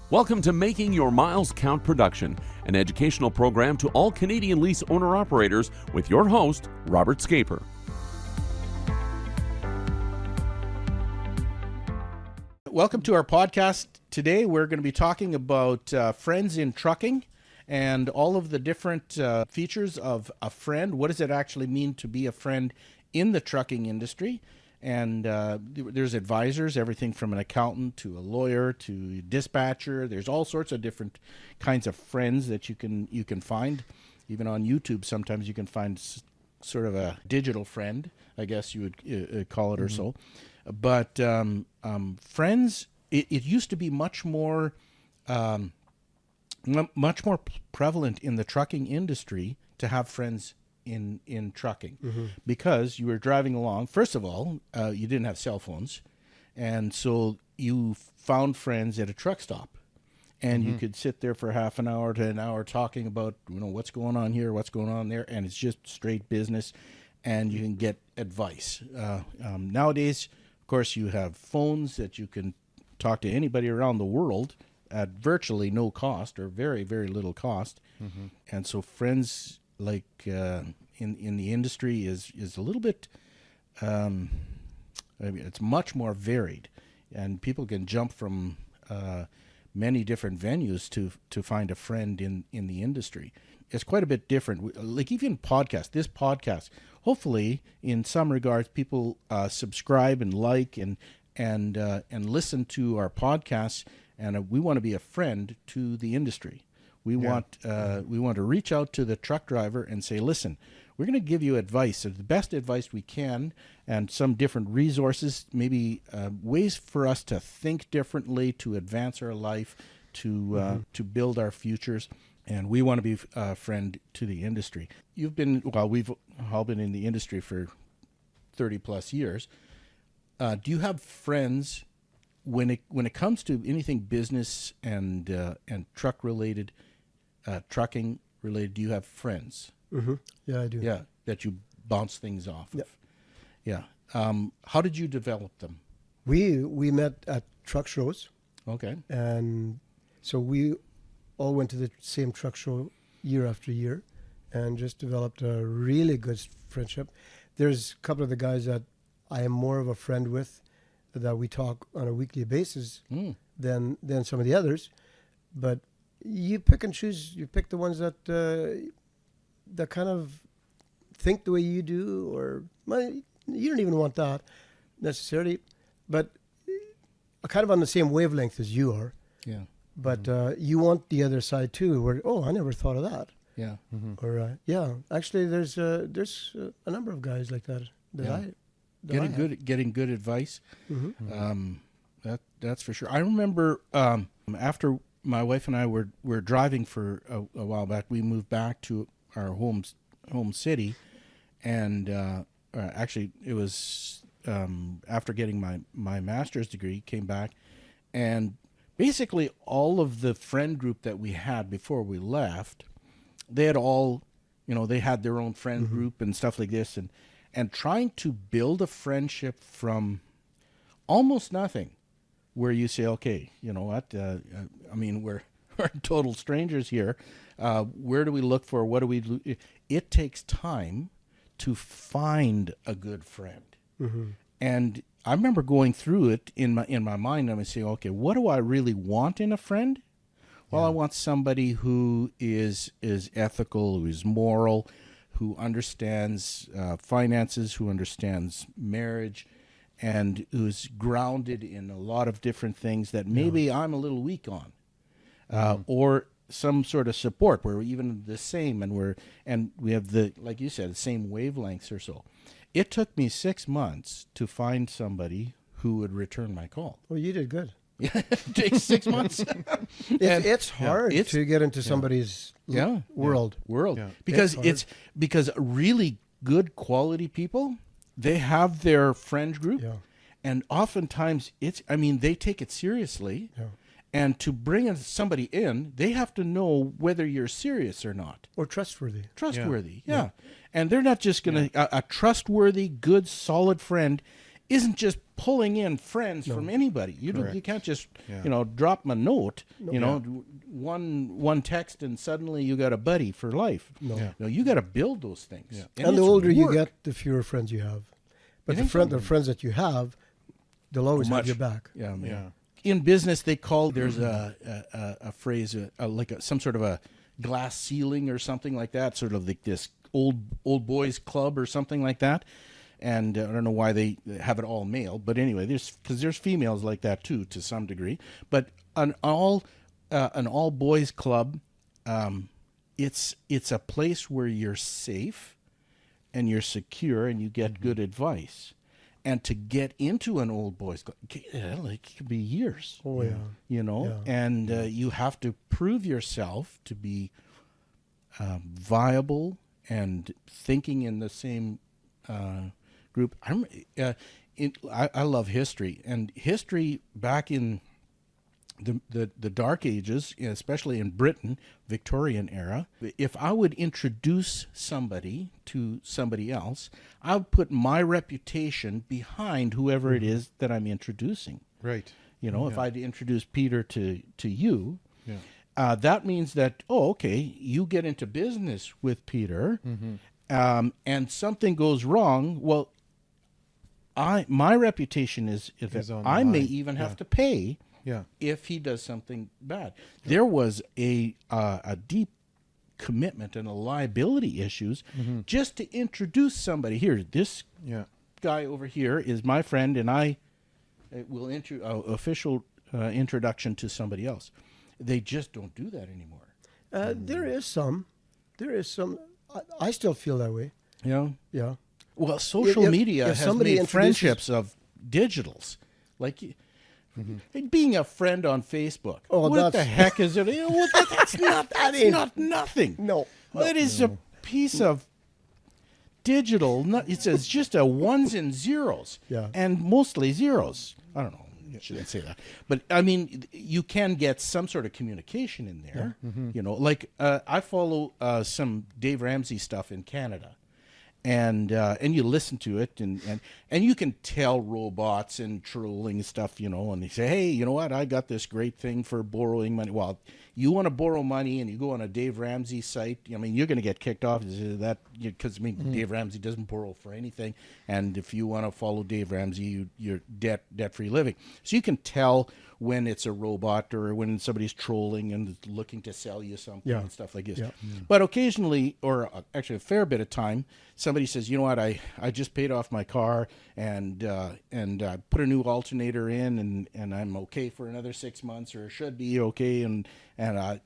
Welcome to Making Your Miles Count Production, an educational program to all Canadian lease owner-operators with your host, Robert Scaper. Welcome to our podcast. Today we're going to be talking about friends in trucking and all of the different features of a friend. What does it actually mean to be a friend in the trucking industry? And there's advisors, everything from an accountant to a lawyer to a dispatcher. There's all sorts of different kinds of friends that you can find. Even on YouTube, sometimes you can find sort of a digital friend, I guess you would call it, or so. But friends, it used to be much more prevalent in the trucking industry to have friends in trucking, because you were driving along. First of all, you didn't have cell phones, and so you found friends at a truck stop, and you could sit there for half an hour to an hour talking about what's going on here, what's going on there, and it's just straight business, and you can get advice. Nowadays, of course, you have phones that you can talk to anybody around the world at virtually no cost or very, very little cost, and so friends like in the industry is a little bit, it's much more varied, and people can jump from many different venues to find a friend in the industry. It's quite a bit different. Like even this podcast, hopefully in some regards, people subscribe and like and listen to our podcasts, and we want to be a friend to the industry. We want to reach out to the truck driver and say, listen, we're going to give you advice, the best advice we can, and some different resources, maybe ways for us to think differently, to advance our life, to build our futures. And we want to be a friend to the industry. We've all been in the industry for 30 plus years. Do you have friends when it comes to anything business and truck related? Trucking related, do you have friends? Yeah, I do. Yeah, that you bounce things off of. Yeah. How did you develop them? We met at truck shows. Okay. And so we all went to the same truck show year after year and just developed a really good friendship. There's a couple of the guys that I am more of a friend with that we talk on a weekly basis than some of the others. But you pick and choose. You pick the ones that kind of think the way you do, or you don't even want that necessarily, but kind of on the same wavelength as you are. Yeah. But you want the other side too, where I never thought of that. Yeah. Or actually, there's a number of guys like that. Getting good advice. That's for sure. I remember after my wife and I were driving for a while back. We moved back to our home city, and actually it was after getting my master's degree, came back, and basically all of the friend group that we had before we left, they had all, they had their own friend group and stuff like this, and trying to build a friendship from almost nothing, where you say, okay, you know what, we're total strangers here. Where do we look for? What do we do? It takes time to find a good friend. And I remember going through it in my mind. I would say, okay, what do I really want in a friend? Well, I want somebody who is ethical, who is moral, who understands finances, who understands marriage, and who's grounded in a lot of different things that maybe I'm a little weak on, or some sort of support where we're even the same, and we have like you said, the same wavelengths or so. It took me 6 months to find somebody who would return my call. Well, you did good. Yeah, it takes 6 months. It's hard to get into somebody's world. Yeah. Because really good quality people, they have their friend group, and oftentimes they take it seriously, and to bring somebody in, they have to know whether you're serious or not. Or trustworthy. And they're not just going to, a trustworthy, good, solid friend isn't just pulling in friends from anybody. You can't just drop them a note. One text and suddenly you got a buddy for life. No, you got to build those things. And the older you get, the fewer friends you have. But the friends that you have, they'll always have your back. Yeah. In business, they call there's a phrase like some sort of a glass ceiling or something like that, sort of like this old boys club or something like that. And I don't know why they have it all male, but anyway, there's females like that too to some degree. But an all boys club, it's a place where you're safe and you're secure and you get good advice. And to get into an old boys club, it could be years. Oh yeah, and you have to prove yourself to be viable and thinking in the same group. I love history, and history back in the Dark Ages, especially in Britain, Victorian era. If I would introduce somebody to somebody else, I would put my reputation behind whoever it is that I'm introducing. Right. If I'd introduce Peter to you, that means that, okay, you get into business with Peter, and something goes wrong. Well, my reputation is that I may even have to pay if he does something bad. There was a deep commitment and a liability issues just to introduce somebody. Here, this guy over here is my friend, and I will official introduction to somebody else. They just don't do that anymore. There is some. I still feel that way. Yeah. Well, social media has made friendships of digitals. Like being a friend on Facebook. Oh, what the heck is it? That's not nothing. No. That is a piece of digital. It's just a ones and zeros. Yeah. And mostly zeros. I don't know. I shouldn't say that. But, I mean, you can get some sort of communication in there. Like I follow some Dave Ramsey stuff in Canada. And you listen to it, and you can tell robots and trolling stuff, and they say, hey, you know what? I got this great thing for borrowing money. Well, you want to borrow money and you go on a Dave Ramsey site, I mean, you're going to get kicked off because Dave Ramsey doesn't borrow for anything. And if you want to follow Dave Ramsey, you're debt-free living. So you can tell when it's a robot or when somebody's trolling and looking to sell you something and stuff like this. But occasionally, or actually a fair bit of time, somebody says, you know what, I just paid off my car and put a new alternator in and I'm okay for another 6 months, or should be okay, and I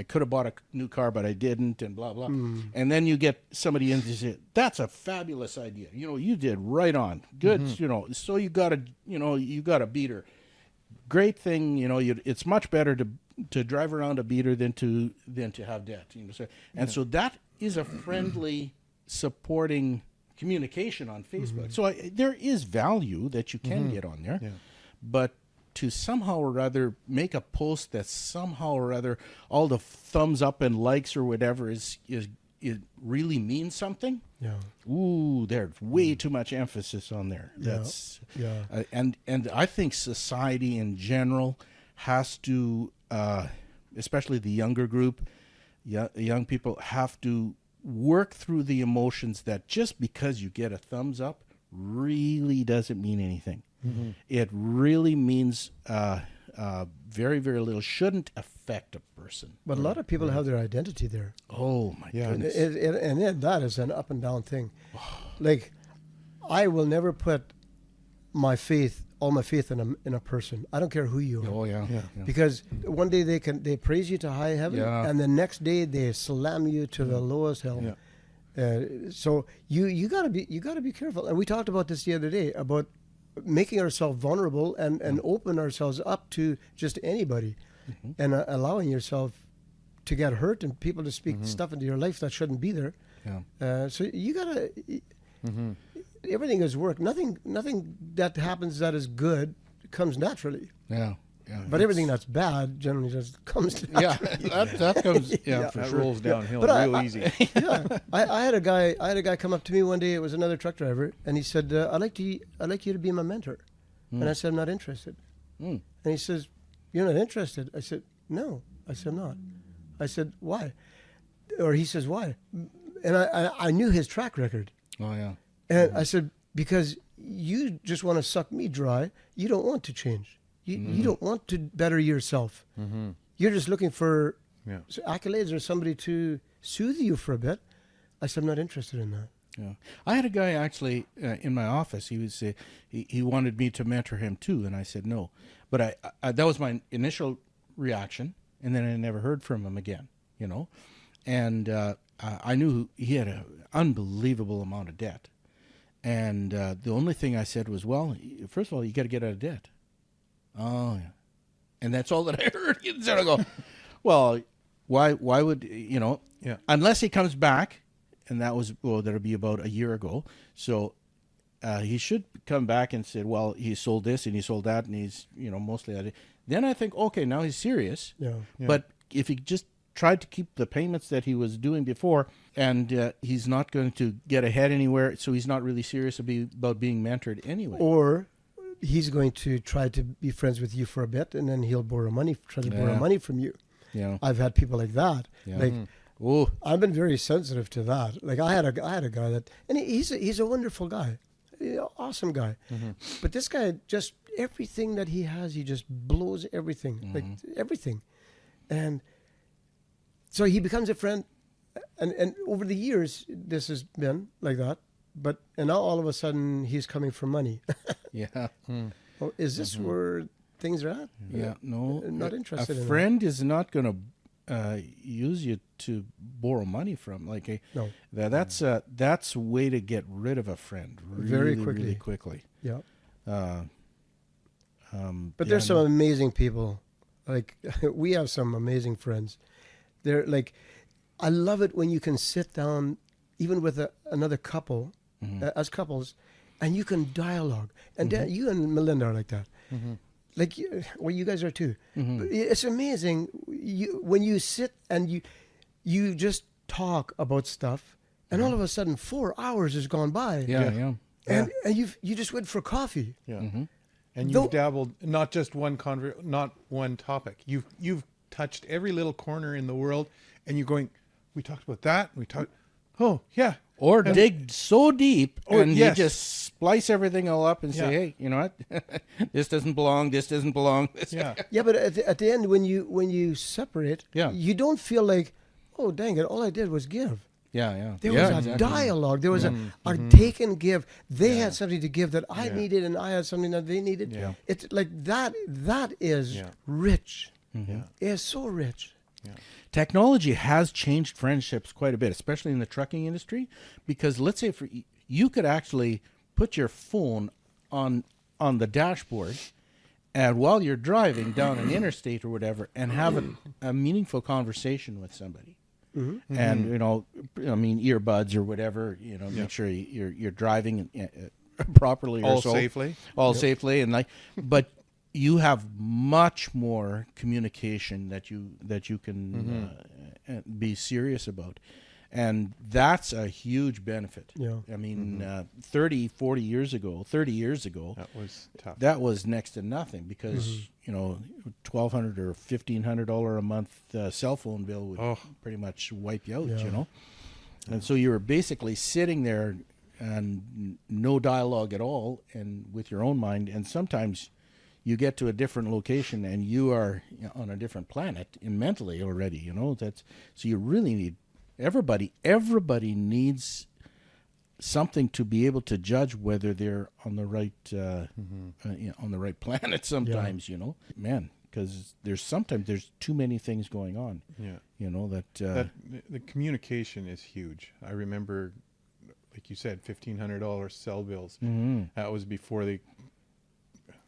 could have bought a new car but I didn't, and blah blah. And then you get somebody in to say, that's a fabulous idea. You did right on. Good. So you got a beater. Great thing, it's much better to drive around a beater than to have debt. So that is a friendly, supporting communication on Facebook. So there is value that you can get on there, but to somehow or other make a post that somehow or other all the thumbs up and likes or whatever it really means something. Ooh, there's way too much emphasis on there. That's and I think society in general has to, especially the younger group, young people have to work through the emotions that just because you get a thumbs up really doesn't mean anything. It really means very, very little. Shouldn't affect a person. But a lot of people have their identity there. Oh my goodness! And that is an up and down thing. Like, I will never put all my faith in a person. I don't care who you are. Oh yeah. Because one day they praise you to high heaven, and the next day they slam you to the lowest hell. So you gotta be careful. And we talked about this the other day about making ourselves vulnerable and open ourselves up to just anybody, and allowing yourself to get hurt and people to speak stuff into your life that shouldn't be there. So you gotta. Everything is work. Nothing that happens that is good comes naturally. Yeah. But everything that's bad generally just comes to that. Yeah, that comes. Yeah, for That sure. rolls downhill But real easy. I had a guy come up to me one day. It was another truck driver, and he said, "I'd like you to be my mentor." And I said, "I'm not interested." Mm. And he says, "You're not interested?" I said, "No." I said, "I'm not." I said, "Why?" Or he says, "Why?" And I knew his track record. Oh yeah. And I said, "Because you just want to suck me dry. You don't want to change. You don't want to better yourself. You're just looking for Yeah. accolades or somebody to soothe you for a bit." I said, "I'm not interested in that." Yeah, I had a guy actually in my office. He was he wanted me to mentor him too, and I said no. But I that was my initial reaction, and then I never heard from him again. You know, and I knew he had an unbelievable amount of debt, and the only thing I said was, well, first of all, you got to get out of debt. Oh yeah, and that's all that I heard. Instead of go, well, why would you know? Yeah. Unless he comes back. And that was, that'll be about a year ago. So he should come back and say, well, he sold this and he sold that and he's, mostly that. Then I think, okay, now he's serious. Yeah. But if he just tried to keep the payments that he was doing before and he's not going to get ahead anywhere, so he's not really serious about being mentored anyway. Or he's going to try to be friends with you for a bit, and then he'll borrow money from you. Yeah. I've had people like that. Yeah. Like, Oh, I've been very sensitive to that. Like I had a guy that, and he's a wonderful guy, awesome guy. But this guy, just everything that he has, he just blows everything, like everything. And so he becomes a friend, and over the years, this has been like that. And now all of a sudden, he's coming for money. yeah. Oh, is this where things are at? Yeah, no. Not interested in A that. friend is not going to use you to borrow money from. Like No. that's a way to get rid of a friend Very quickly. really quickly. Yeah. But Yeah, there's some no. amazing people. Like we have some amazing friends. They're like, I love it when you can sit down, even with another couple, as couples, and you can dialogue. And you and Melinda are like that. Like, well, you guys are too. But it's amazing when you sit and you just talk about stuff, and all of a sudden 4 hours has gone by. Yeah. And you just went for coffee. Yeah. Mm-hmm. And you've dabbled not just not one topic. You've touched every little corner in the world, and you're going, we talked about that. Oh yeah. Or dig so deep and yes. you just splice everything all up and say, hey, you know what? This doesn't belong. This doesn't belong. Yeah. Yeah, but at the end, when you separate, you don't feel like, oh, dang it, all I did was give. Yeah. There was a dialogue. There was a take and give. They had something to give that I needed, and I had something that they needed. Yeah. It's like that. That is rich. Yeah. It's so rich. Yeah. Technology has changed friendships quite a bit, especially in the trucking industry, because let's say you could actually put your phone on the dashboard and while you're driving down an interstate or whatever and have a meaningful conversation with somebody. And earbuds or whatever, make sure you're driving properly All or so, safely. safely, and but you have much more communication that you can be serious about, and that's a huge benefit. Yeah. I mean, 30 years ago, That was tough. that was next to nothing because $1,200 or $1,500 a month cell phone bill would pretty much wipe you out. And so you were basically sitting there and no dialogue at all, and with your own mind. And sometimes you get to a different location and you are on a different planet mentally already. So you really need everybody needs something to be able to judge whether they're on the right on the right planet sometimes. Man, because there's too many things going on. That the communication is huge. I remember, like you said, $1,500 cell bills. That was before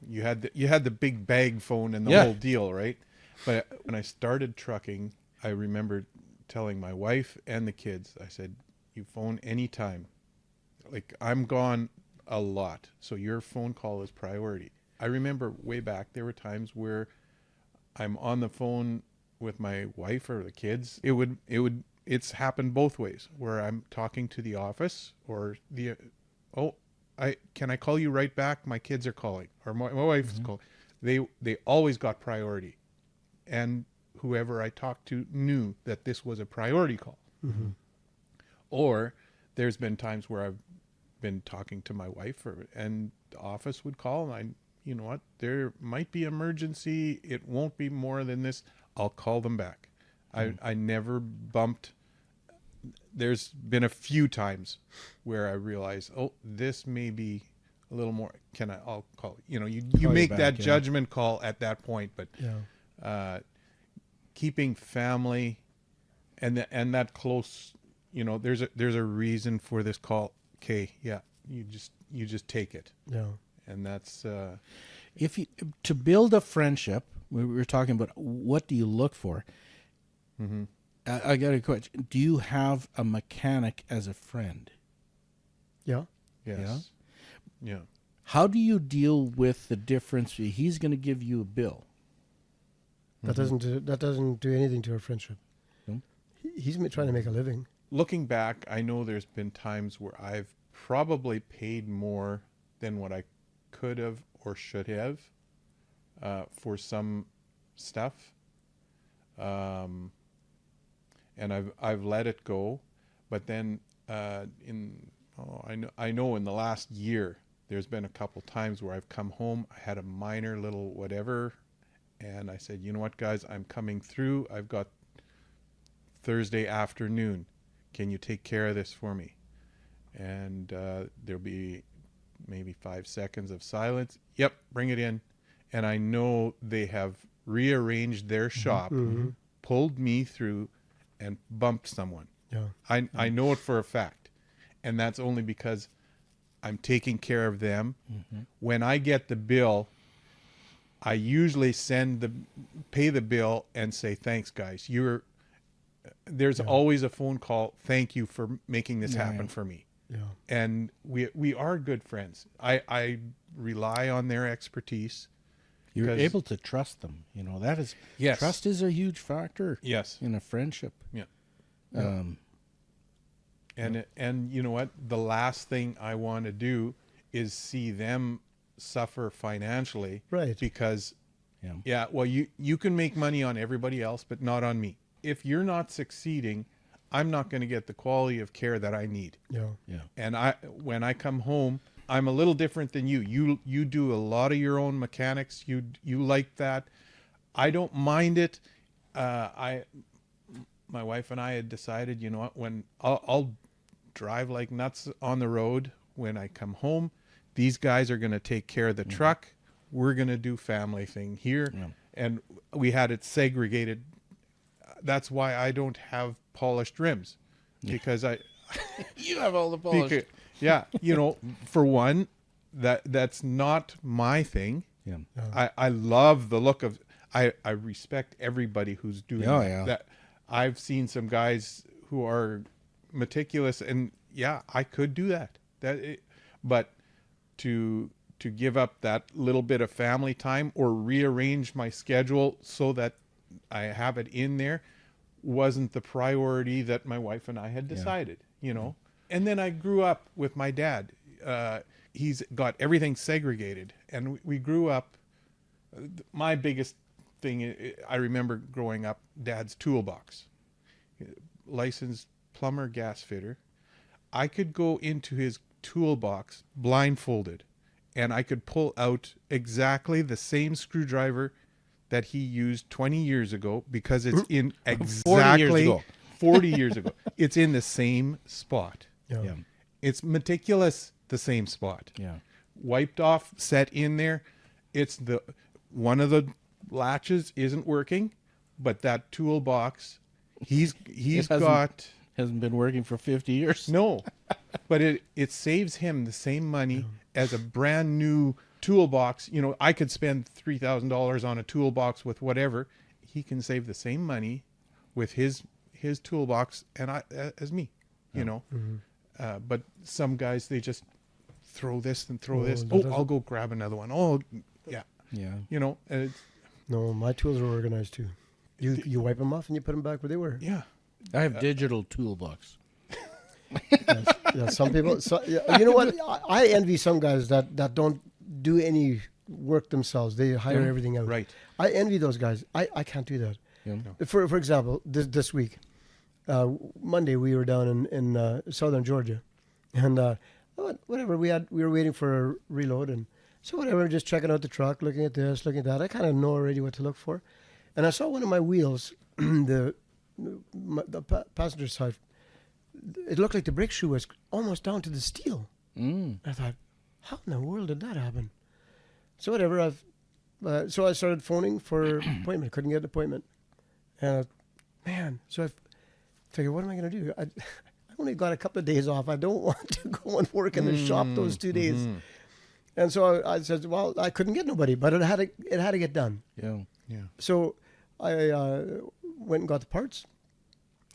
you had the big bag phone and the whole deal, right? But when I started trucking, I remember telling my wife and the kids, I said, you phone anytime. Like, I'm gone a lot, so your phone call is priority. I remember way back, there were times where I'm on the phone with my wife or the kids, it's happened both ways, where I'm talking to the office or can I call you right back? My kids are calling, or my wife is calling. They always got priority, and whoever I talked to knew that this was a priority call. Mm-hmm. Or there's been times where I've been talking to my wife, and the office would call, and you know what, there might be emergency. It won't be more than this. I'll call them back. I never bumped. There's been a few times where I realized, oh, this may be a little more. I'll call. You make back, that judgment call at that point, but keeping family and that close. There's a reason for this call. Okay, yeah, you just take it. Yeah. And that's to build a friendship. We were talking about what do you look for. Mm-hmm. I got a question. Do you have a mechanic as a friend? Yeah. Yes. Yeah. How do you deal with the difference? He's going to give you a bill. That doesn't do anything to our friendship. No? He's trying to make a living. Looking back, I know there's been times where I've probably paid more than what I could have or should have for some stuff, and I've let it go. But then I know in the last year there's been a couple times where I've come home, I had a minor little whatever, and I said, you know what, guys, I'm coming through. I've got Thursday afternoon. Can you take care of this for me? And there'll be maybe 5 seconds of silence. Yep, bring it in. And I know they have rearranged their shop, pulled me through, and bumped someone. Yeah. I know it for a fact. And that's only because I'm taking care of them. Mm-hmm. When I get the bill, I usually pay the bill and say, thanks, guys. There's always a phone call. Thank you for making this happen for me. Yeah. And we are good friends. I rely on their expertise. You're able to trust them. That is, trust is a huge factor. Yes. In a friendship. Yeah. And you know what? The last thing I want to do is see them suffer financially. Right. Because, well, you can make money on everybody else, but not on me. If you're not succeeding, I'm not going to get the quality of care that I need. Yeah. Yeah. And when I come home, I'm a little different than you. You do a lot of your own mechanics. You like that. I don't mind it. My wife and I had decided, you know what, when I'll drive like nuts on the road when I come home, these guys are going to take care of the truck. We're going to do family thing here. Yeah. And we had it segregated. That's why I don't have polished rims, because you have all the polish. For one, that's not my thing. Yeah. I love the look of. I respect everybody who's doing that. I've seen some guys who are meticulous, and I could do that. But to give up that little bit of family time or rearrange my schedule so that I have it in there wasn't the priority that my wife and I had decided, And then I grew up with my dad. He's got everything segregated, and we grew up. My biggest thing, I remember growing up, Dad's toolbox, licensed plumber, gas fitter. I could go into his toolbox blindfolded, and I could pull out exactly the same screwdriver that he used 20 years ago, because it's in exactly 40 years ago. It's in the same spot. Yeah. It's meticulous, the same spot. Yeah. Wiped off, set in there. It's one of the latches isn't working, but that toolbox, hasn't been working for 50 years. No, but it saves him the same money as a brand new toolbox. I could spend $3,000 on a toolbox with whatever. He can save the same money with his toolbox as me. But some guys, they just throw this and throw this. I'll go grab another one. Oh, yeah. Yeah. And No, my tools are organized too. You wipe them off and you put them back where they were. Yeah. I have digital toolbox. Yeah, some people. You know what? I envy some guys that don't do any work themselves. They hire everything out. Right. I envy those guys. I can't do that. Yeah. For example, this week, Monday we were down in southern Georgia, and whatever we were waiting for a reload, and so whatever, just checking out the truck, looking at this, looking at that. I kind of know already what to look for, and I saw one of my wheels, the passenger side. It looked like the brake shoe was almost down to the steel. I thought, how in the world did that happen? So whatever, so I started phoning for appointment. Couldn't get an appointment. And so I figured, what am I going to do? I only got a couple of days off. I don't want to go and work in the shop those 2 days. And so I said, well, I couldn't get nobody, but it had to get done. Yeah. So I went and got the parts.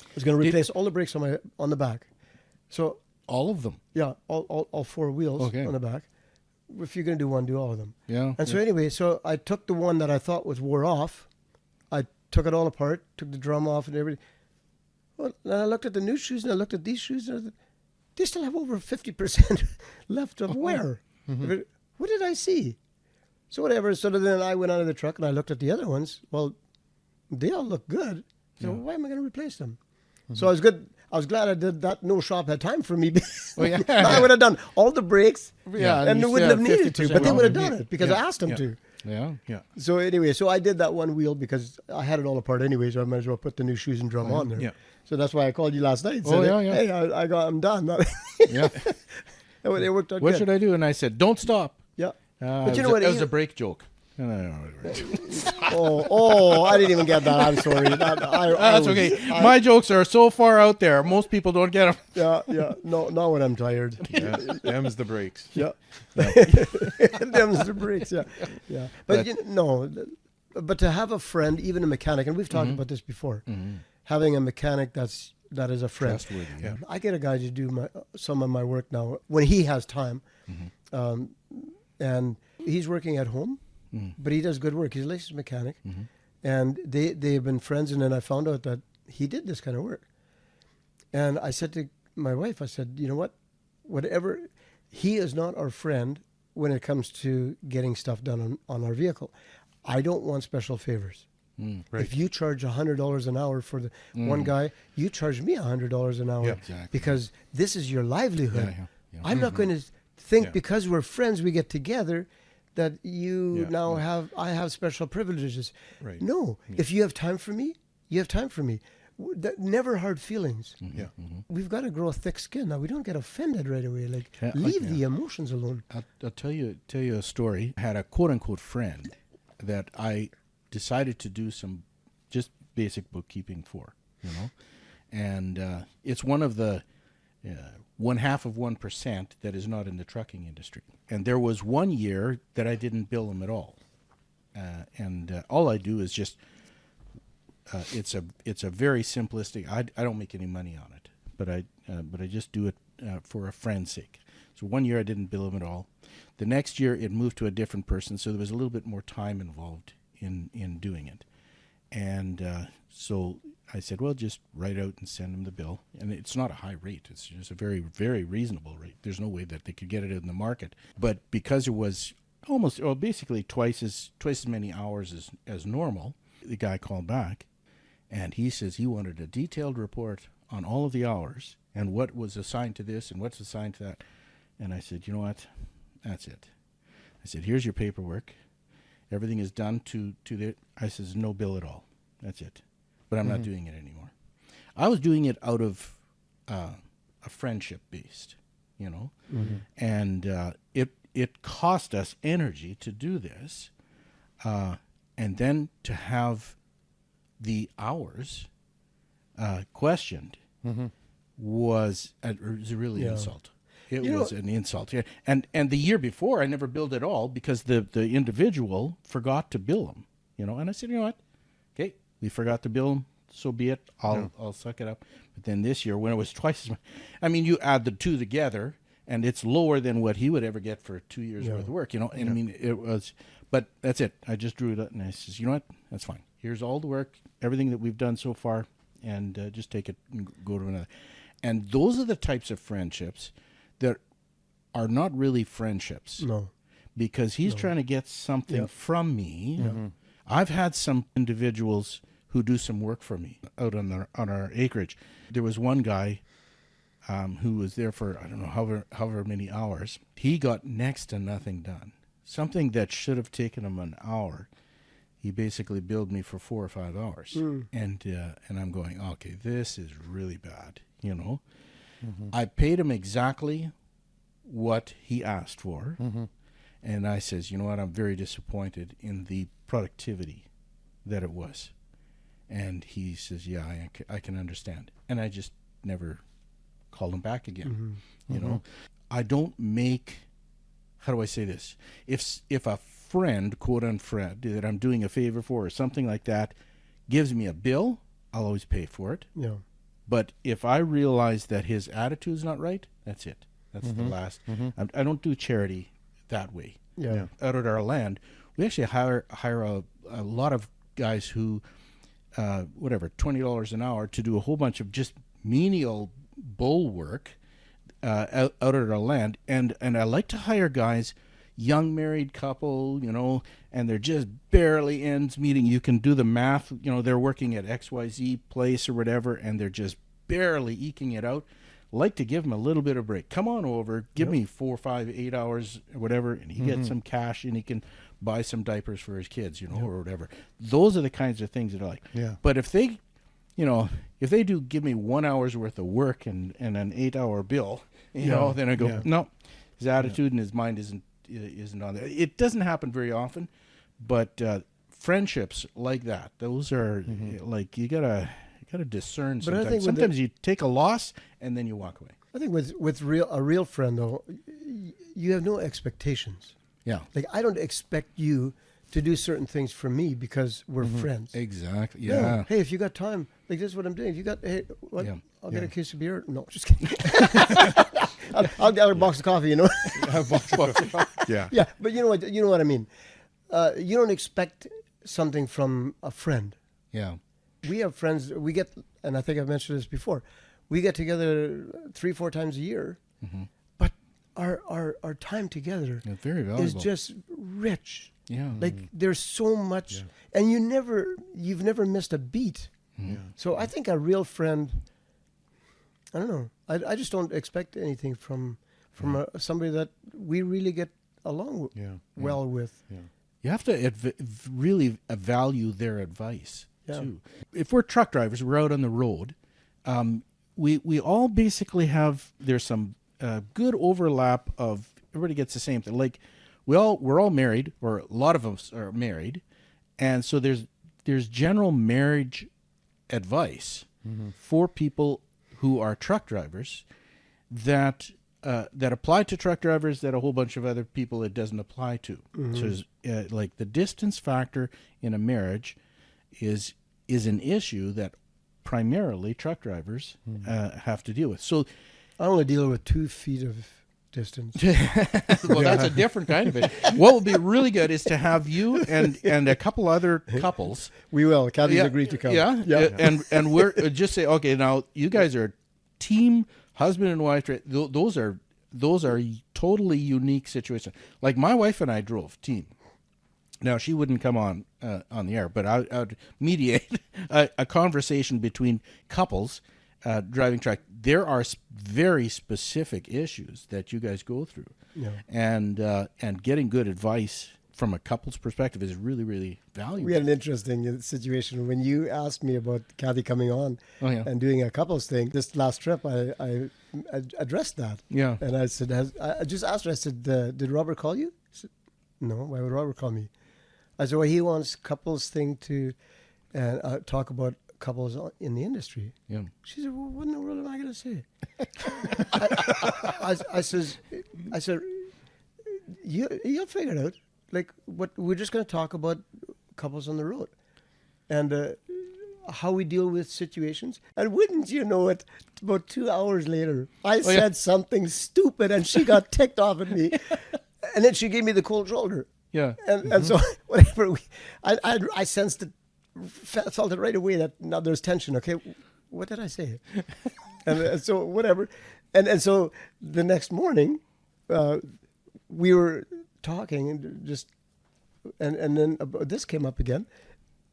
I was going to replace all the brakes on the back. So All of them. yeah, all four wheels on the back. If you're going to do one, do all of them. Yeah. And so anyway, so I took the one that I thought was wore off. I took it all apart, took the drum off and everything. Well, then I looked at the new shoes and I looked at these shoes and I thought, they still have over 50% left of wear. What did I see? So whatever. So then I went out of the truck and I looked at the other ones. Well, they all look good. So why am I going to replace them? So I was good. I was glad I did that. No shop had time for me. I would have done all the brakes. And they wouldn't have needed to, but they would have done it because I asked them to. Yeah. So anyway, so I did that one wheel because I had it all apart anyway, so I might as well put the new shoes and drum on there. Yeah. So that's why I called you last night and said, hey, I'm done. Yeah. It worked out What good. should I do? And I said, don't stop. Yeah. But you know what? It was a brake joke. I didn't even get that. I'm sorry. That's okay. My jokes are so far out there. Most people don't get them. Yeah. No, not when I'm tired. Yeah. Them's the brakes. Yeah. Them's the brakes. Yeah. But but to have a friend, even a mechanic, and we've talked about this before, having a mechanic that is a friend. Trustworthy. Yeah. I get a guy to do some of my work now when he has time, and he's working at home. But he does good work. He's a licensed mechanic. And they've been friends. And then I found out that he did this kind of work. And I said to my wife, I said, you know what? Whatever, he is not our friend when it comes to getting stuff done on our vehicle. I don't want special favors. Right. If you charge $100 an hour for the one guy, you charge me $100 an hour. Yeah. Exactly. Because this is your livelihood. Yeah. I'm not going to think because we're friends, we get together, that I have special privileges. Right. No, if you have time for me, you have time for me. Never hard feelings. Yeah. We've got to grow a thick skin. Now we don't get offended right away. Leave the emotions alone. I'll tell you a story. I had a quote unquote friend that I decided to do some just basic bookkeeping for, and it's one of the 0.5% that is not in the trucking industry. And there was 1 year that I didn't bill them at all. And all I do is just, it's a very simplistic, I don't make any money on it, but I just do it for a friend's sake. So 1 year I didn't bill them at all. The next year it moved to a different person, so there was a little bit more time involved in doing it. And so I said, well, just write out and send them the bill. And it's not a high rate. It's just a very, very reasonable rate. There's no way that they could get it in the market. But because it was basically twice as many hours as normal, the guy called back and he says he wanted a detailed report on all of the hours and what was assigned to this and what's assigned to that. And I said, you know what? That's it. I said, here's your paperwork. Everything is done to the... I says, no bill at all. That's it. But I'm not doing it anymore. I was doing it out of a friendship based, and it cost us energy to do this, and then to have the hours questioned was really an insult. It was an insult. Yeah. And the year before, I never billed at all because the individual forgot to bill them. And I said, you know what? Okay, we forgot to bill them. So be it. I'll suck it up. But then this year, when it was twice as much, you add the two together, and it's lower than what he would ever get for 2 years worth of work. And I mean, it was. But that's it. I just drew it up, and I says, you know what? That's fine. Here's all the work, everything that we've done so far, and just take it and go to another. And those are the types of friendships that are not really friendships. No. Because he's trying to get something from me. Mm-hmm. I've had some individuals who do some work for me out on our acreage. There was one guy who was there for, I don't know, however many hours. He got next to nothing done. Something that should have taken him an hour, he basically billed me for 4 or 5 hours. And I'm going, okay, this is really bad, you know. I paid him exactly what he asked for. And I says, you know what, I'm very disappointed in the productivity that it was. And he says, yeah, I can understand. And I just never called him back again. You know, I don't make, how do I say this? If a friend, quote unquote, that I'm doing a favor for or something like that gives me a bill, I'll always pay for it. Yeah. But if I realize that his attitude's not right, that's it. That's the last. I don't do charity that way. Yeah. Out at our land, we actually hire a lot of guys who, $20 an hour to do a whole bunch of just menial bull work out at our land. And I like to hire guys, young married couple, you know, and they're just barely ends meeting. You can do the math, you know, they're working at XYZ place or whatever, and they're just barely eking it out. Like to give him a little bit of break. Come on over, give me 4, 5, 8 hours or whatever, and he gets some cash and he can buy some diapers for his kids, you know, or whatever. Those are the kinds of things that I like. Yeah. But if they, you know, if they do give me 1 hour's worth of work and an 8-hour bill, you know, then I go, no, his attitude and his mind isn't on there. It doesn't happen very often, but friendships like that, those are like you gotta discern sometimes. I think sometimes you take a loss and then you walk away. I think with a real friend though, you have no expectations. Yeah. Like I don't expect you to do certain things for me because we're friends. Exactly. No. Yeah. Hey, if you got time, like this is what I'm doing. If you got, hey, what? Yeah. I'll get a case of beer. No, just kidding. I'll get a box of coffee. You know. Yeah. Yeah, but you know what I mean. You don't expect something from a friend. Yeah. We have friends. We get, and I think I've mentioned this before. We get together 3-4 times a year, but our time together Very valuable. is just rich. Yeah. Like there's so much, and you've never missed a beat. So I think a real friend. I don't know. I just don't expect anything from somebody that we really get along well with. Yeah. You have to really value their advice too. If we're truck drivers, we're out on the road. We all basically have, there's some good overlap of everybody gets the same thing. Like we're all married, or a lot of us are married, and so there's general marriage advice for people who are truck drivers that apply to truck drivers that a whole bunch of other people it doesn't apply to. So like the distance factor in a marriage is an issue that primarily truck drivers have to deal with. So I only deal with 2 feet of distance. well, that's a different kind of it. What would be really good is to have you and a couple other couples. We will. Kathy's agreed to come. Yeah. And we're just say, okay, now you guys are team husband and wife. Those are totally unique situations. Like my wife and I drove team. Now she wouldn't come on the air, but I'd mediate a conversation between couples driving truck. There are very specific issues that you guys go through, and getting good advice from a couple's perspective is really, really valuable. We had an interesting situation when you asked me about Kathy coming on and doing a couples thing. This last trip, I addressed that. Yeah. And I said, I just asked her, I said, did Robert call you? She said, no, why would Robert call me? I said, well, he wants couples thing to talk about couples in the industry. Yeah. She said, well, what in the world am I going to say? I said, you'll figure it out. Like, what we're just going to talk about couples on the road and how we deal with situations. And wouldn't you know it, about 2 hours later, I said something stupid and she got ticked off at me. And then she gave me the cold shoulder. Yeah. And so whatever I sensed it, felt it right away that now there's tension. Okay, what did I say? and so whatever, and so the next morning, we were talking and then this came up again,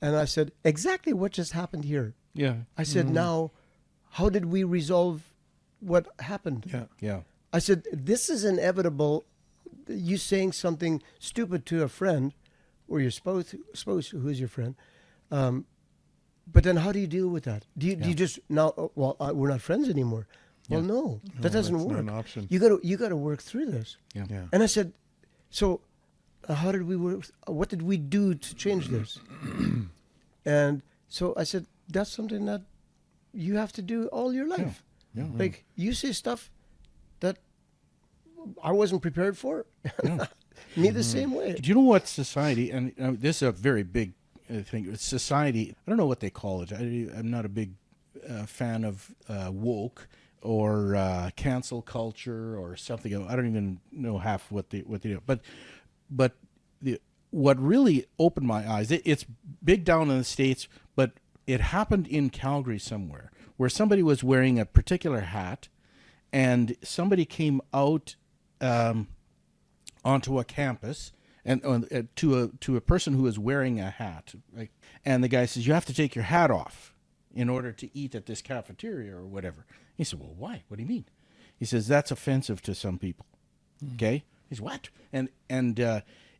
and I said exactly what just happened here. Yeah. I said, now, how did we resolve what happened? Yeah. Yeah. I said, this is inevitable. You saying something stupid to a friend or your spouse who is your friend. But then how do you deal with that? Do you just now, we're not friends anymore. Well, no, that doesn't that's work. not an option. You got to work through this. Yeah. Yeah. And I said, so how did we work? What did we do to change this? And so I said, that's something that you have to do all your life. Yeah. Like you say stuff that I wasn't prepared for. Me the same way. Do you know what society, and this is a very big thing, society, I don't know what they call it. I'm not a big fan of woke or cancel culture or something. I don't even know half what they do. But what really opened my eyes, it's big down in the States, but it happened in Calgary somewhere where somebody was wearing a particular hat and somebody came out onto a campus and to a person who was wearing a hat, like, and the guy says, you have to take your hat off in order to eat at this cafeteria or whatever. He said, well, why? What do you mean? He says, that's offensive to some people. Okay? He said, what? And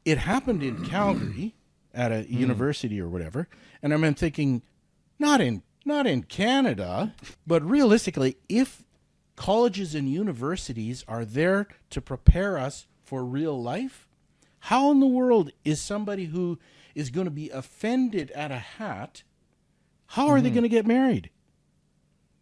it happened in Calgary at a university or whatever. And I'm thinking, not in Canada, but realistically, if colleges and universities are there to prepare us for real life, how in the world is somebody who is going to be offended at a hat, how are they going to get married?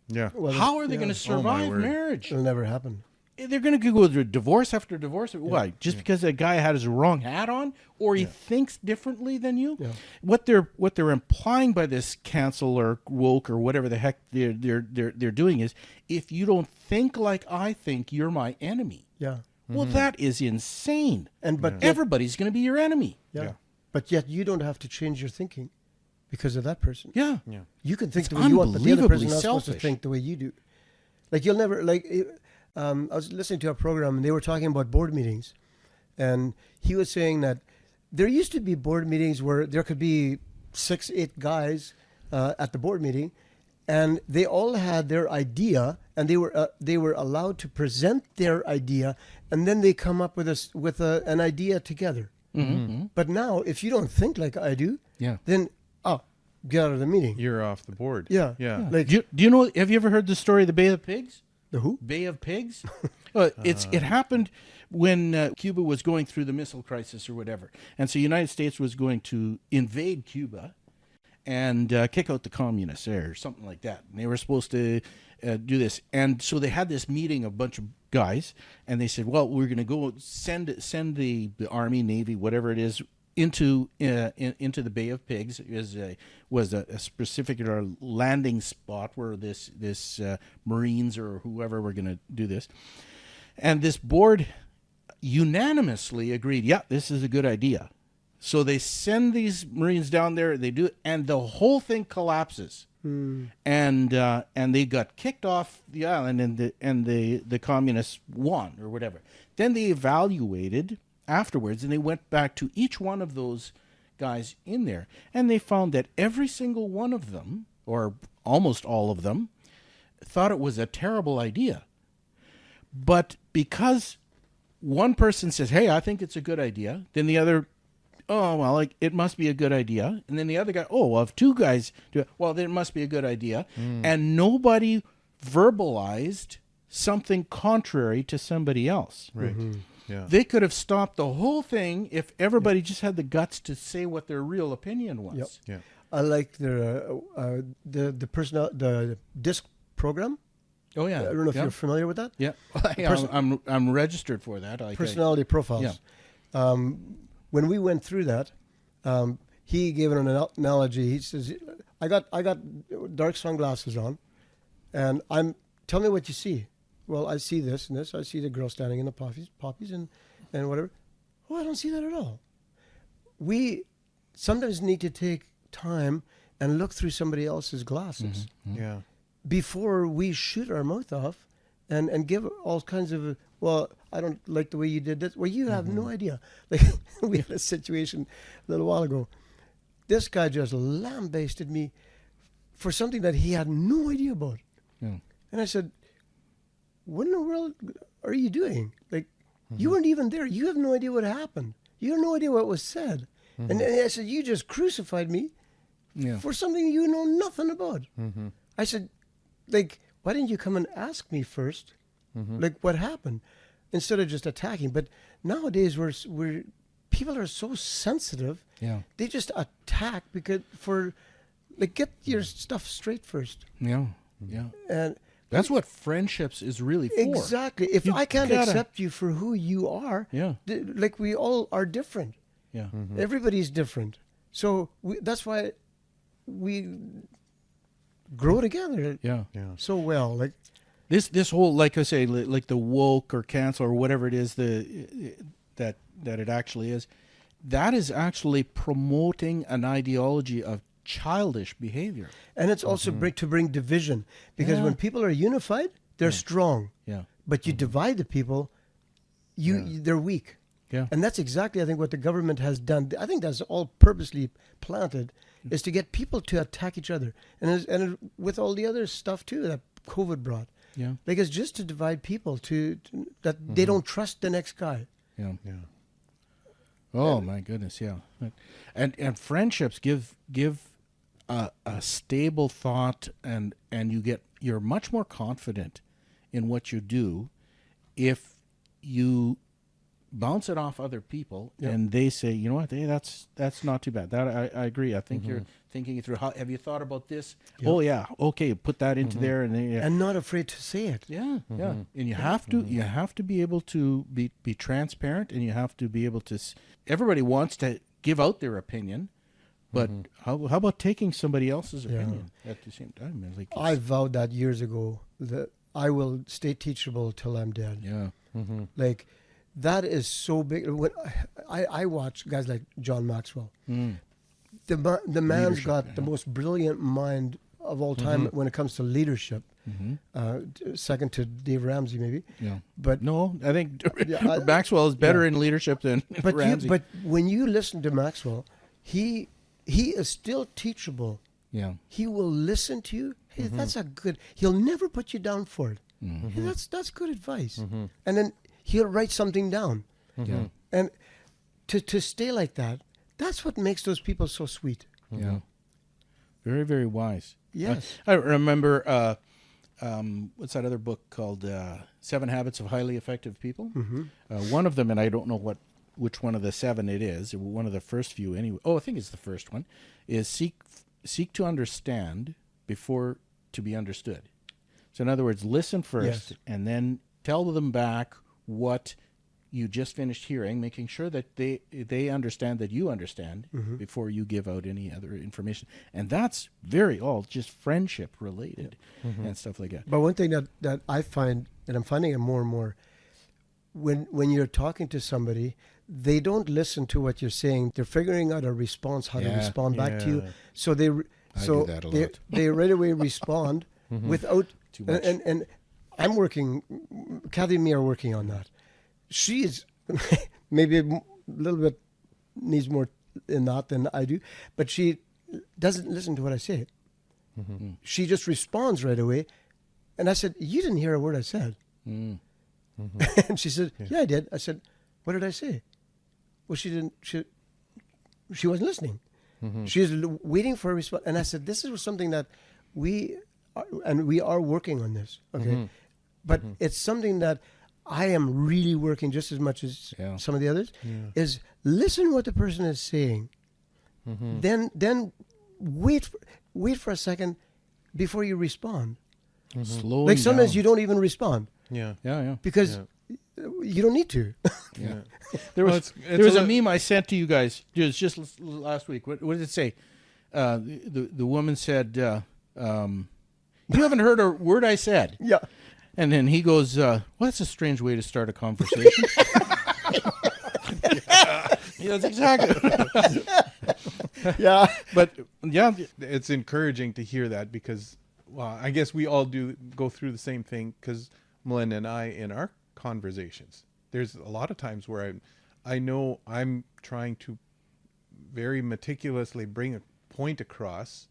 Yeah. Well, How are they going to survive word. marriage? It'll never happen. They're going to go through divorce after divorce. Why? Just because a guy had his wrong hat on, or he thinks differently than you? Yeah. What they're implying by this cancel or woke or whatever the heck they're doing is, if you don't think like I think, you're my enemy. Yeah. Well, that is insane. But Everybody's going to be your enemy. yeah. But yet you don't have to change your thinking because of that person. Yeah. Yeah. You can think It's the way you want, but the other person unbelievably is not supposed to selfish. think the way you do. Like you'll never I was listening to a program and they were talking about board meetings, and he was saying that there used to be board meetings where there could be 6-8 guys at the board meeting, and they all had their idea, and they were allowed to present their idea, and then they come up with an idea together. Mm-hmm. But now, if you don't think like I do, Yeah. then get out of the meeting. You're off the board. Yeah. Yeah. Like Do you know? Have you ever heard the story of the Bay of Pigs? the who? Bay of Pigs? It happened when Cuba was going through the missile crisis or whatever, and so the United States was going to invade Cuba and kick out the communists there or something like that. And they were supposed to do this, and so they had this meeting of a bunch of guys, and they said, "Well, we're going to go send the Army, Navy, whatever it is." Into the Bay of Pigs was a specific landing spot where this Marines or whoever were going to do this, and this board unanimously agreed, yeah, this is a good idea. So they send these Marines down there, they do it, and the whole thing collapses, and they got kicked off the island, and the communists won or whatever. Then they evaluated afterwards, and they went back to each one of those guys in there, and they found that every single one of them, or almost all of them, thought it was a terrible idea. But because one person says, hey, I think it's a good idea, then the other, oh, well, like, it must be a good idea. And then the other guy, oh, well, if two guys do it, well, then it must be a good idea. And nobody verbalized something contrary to somebody else. Right. Yeah. They could have stopped the whole thing if everybody just had the guts to say what their real opinion was. Yep. Yeah. I like the DISC program. Oh yeah. I don't know if you're familiar with that. Yeah. I'm registered for that. Personality profiles. Yeah. When we went through that, he gave an analogy. He says, "I got dark sunglasses on, and tell me what you see." Well, I see this and this. I see the girl standing in the poppies and whatever. Oh, I don't see that at all. we sometimes need to take time and look through somebody else's glasses Yeah. before we shoot our mouth off and give all kinds of, well, I don't like the way you did this. Well, you have no idea. Like, we had a situation a little while ago. This guy just lambasted me for something that he had no idea about. Yeah. And I said, what in the world are you doing? Like, you weren't even there. You have no idea what happened. You have no idea what was said. And I said, you just crucified me for something you know nothing about. I said, like, why didn't you come and ask me first, like, what happened, instead of just attacking? But nowadays, we're people are so sensitive. Yeah. They just attack because get your stuff straight first. Yeah. Yeah. And That's what friendships is really for. exactly. If I can't accept you for who you are, Yeah. like, we all are different. Yeah. Everybody's different. So that's why we grow together Yeah. Yeah. so well. Like, This whole, like I say, like the woke or cancel or whatever it is, that it actually is, that is actually promoting an ideology of childish behavior. and it's also to bring division, because when people are unified, they're strong. Yeah. But you divide the people, they're weak. Yeah. And that's exactly, I think, what the government has done. I think that's all purposely planted, is to get people to attack each other. And with all the other stuff, too, that COVID brought. Yeah. Like, it's just to divide people, to that they don't trust the next guy. Yeah. Yeah. Oh my goodness, yeah. And friendships give a stable thought, and you're much more confident in what you do if you bounce it off other people and they say, you know what, hey, that's not too bad. That I agree. I think you're thinking it through. How have you thought about this? Yep. Oh yeah, okay, put that into there, and then, And not afraid to say it. yeah. And you have to be able to be transparent, and you have to be able to. Everybody wants to give out their opinion, but how about taking somebody else's opinion at the same time? Like, I vowed that years ago, that I will stay teachable till I'm dead. yeah. Like, that is so big. When I watch guys like John Maxwell. The man's Leadership, got the most brilliant mind of all time when it comes to leadership. Second to Dave Ramsey, maybe. Yeah. But No, I think Maxwell is better in leadership than Ramsey. but when you listen to Maxwell, he is still teachable. yeah. He will listen to you. Hey, that's a good. He'll never put you down for it. Hey, that's good advice. And then he'll write something down. Yeah. And to stay like that, that's what makes those people so sweet. Yeah. Very, very wise. Yes. I remember, what's that other book called? 7 Habits of Highly Effective People. One of them, and I don't know which one of the 7 it is, one of the first few anyway. Oh, I think it's the first one, is seek to understand before to be understood. So in other words, listen first, and then tell them back what you just finished hearing, making sure that they understand that you understand before you give out any other information. And that's all just friendship related and stuff like that. But one thing that I find, and I'm finding it more and more, when you're talking to somebody, they don't listen to what you're saying. They're figuring out a response, how to respond back to you. So they do that a lot. they right away respond without Too much. And I'm working. Kathy and me are working on that. She's maybe a little bit needs more in that than I do, but she doesn't listen to what I say. She just responds right away. And I said, "You didn't hear a word I said." And she said, "Yeah, I did." I said, "What did I say?" Well, she didn't. She wasn't listening. She was waiting for a response. And I said, "This is something that we are working on this, okay? But it's something that I am really working just as much as some of the others. Is listen what the person is saying, then wait for a second before you respond. Slowing Like sometimes down. you don't even respond Yeah. because you don't need to. Yeah. There was a meme I sent to you guys just last week. What did it say? The woman said, "You haven't heard a word I said." Yeah. And then he goes, "Well, that's a strange way to start a conversation." Yes, exactly. Yeah. But yeah, It's encouraging to hear that because, well, I guess we all go through the same thing because Melinda and I, in our conversations, there's a lot of times where I know I'm trying to very meticulously bring a point across.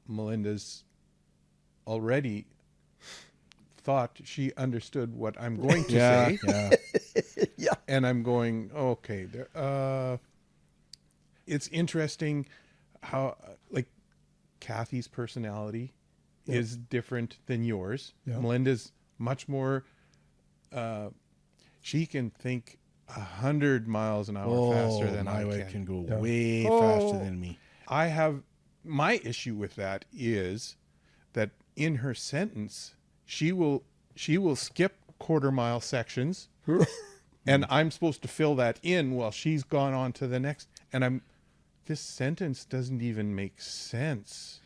Melinda's already thought she understood what I'm going to say. Yeah. Yeah. And I'm going, okay, it's interesting how, like, Kathy's personality is different than yours. Yeah. Melinda's much more, she can think 100 miles an hour faster than my I wife can go Yeah. way faster than me. I have, my issue with that is that in her sentence, she will skip quarter-mile sections, and I'm supposed to fill that in while she's gone on to the next. And this sentence doesn't even make sense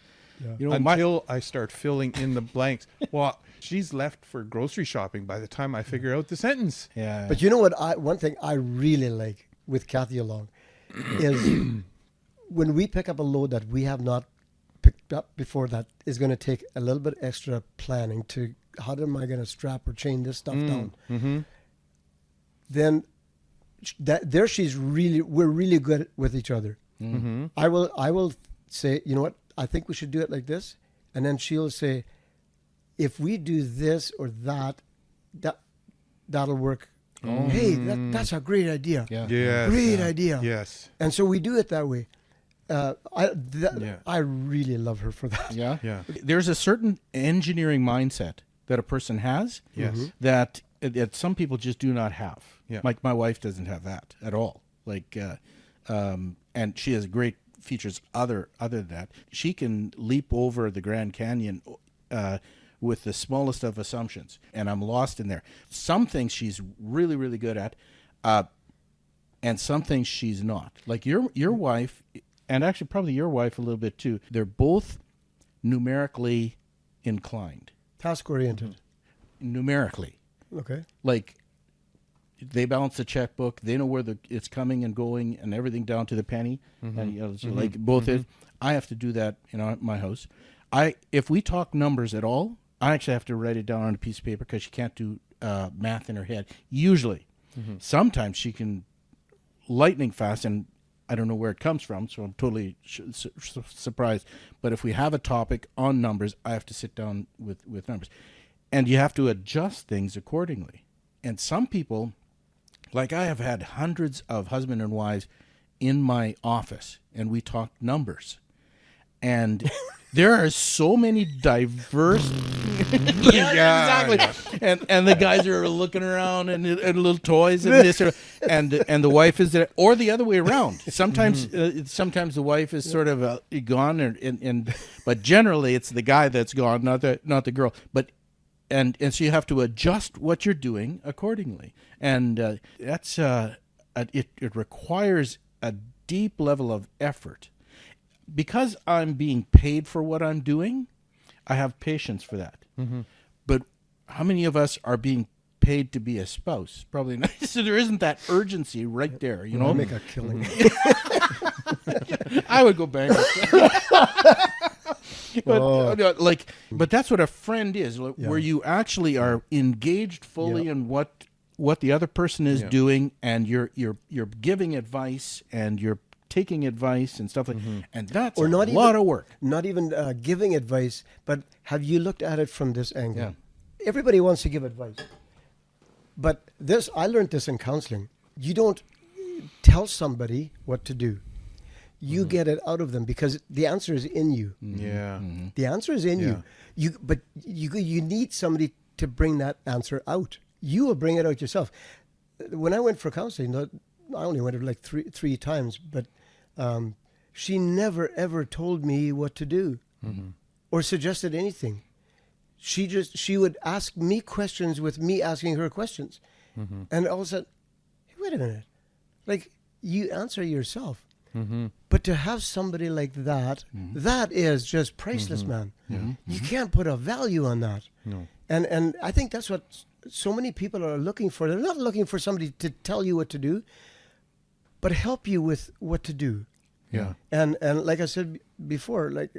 until I start filling in the blanks. Well, she's left for grocery shopping by the time I figure out the sentence. Yeah. But you know what? One thing I really like with Kathy along is when we pick up a load that we have not picked up before, that is going to take a little bit extra planning to how am I going to strap or chain this stuff down. Mm-hmm. Then we're really good with each other. Mm-hmm. I will say, you know what, I think we should do it like this, and then she'll say, if we do this or that'll work. Hey, that's a great idea. Yeah. Yes. Great idea. Yes. And so we do it that way. I really love her for that. Yeah. Yeah. There's a certain engineering mindset that a person has Yes. that some people just do not have. Yeah. Like my wife doesn't have that at all. Like, and she has great features other than that. She can leap over the Grand Canyon with the smallest of assumptions, and I'm lost in there. Some things she's really, really good at, and some things she's not. Like your wife, and actually probably your wife a little bit too. They're both numerically inclined. Task oriented. Numerically. Okay. Like they balance the checkbook, they know where it's coming and going and everything down to the penny. And so like both I have to do that, at my house. If we talk numbers at all, I actually have to write it down on a piece of paper because she can't do math in her head. Usually. Sometimes she can lightning fast, and I don't know where it comes from, so I'm totally surprised. But if we have a topic on numbers, I have to sit down with numbers. And you have to adjust things accordingly. And some people, like I have had hundreds of husband and wives in my office, and we talk numbers. And there are so many diverse... exactly. And the guys are looking around and little toys and this, and the wife is there, or the other way around. Sometimes sometimes the wife is sort of gone, but generally it's the guy that's gone, not the girl. But and so you have to adjust what you're doing accordingly, and that's it requires a deep level of effort. Because I'm being paid for what I'm doing, I have patience for that. But how many of us are being paid to be a spouse? Probably not. So there isn't that urgency right there, you know? I make a killing. I would go bankrupt. But that's what a friend is, where you actually are engaged fully in what the other person is doing, and you're giving advice, and you're taking advice and stuff like and that's a lot of work. Not even giving advice, but have you looked at it from this angle? Yeah. Everybody wants to give advice. But I learned this in counseling. You don't tell somebody what to do. You get it out of them because the answer is in you. Yeah. The answer is in you. But you need somebody to bring that answer out. You will bring it out yourself. When I went for counseling, I only went like three times, but she never ever told me what to do or suggested anything. She would ask me questions with me asking her questions, and all of a sudden, hey, wait a minute, like you answer yourself. But to have somebody like that, that is just priceless, man. You can't put a value on that. No. And I think that's what so many people are looking for. They're not looking for somebody to tell you what to do, but help you with what to do. Yeah. And like I said before, like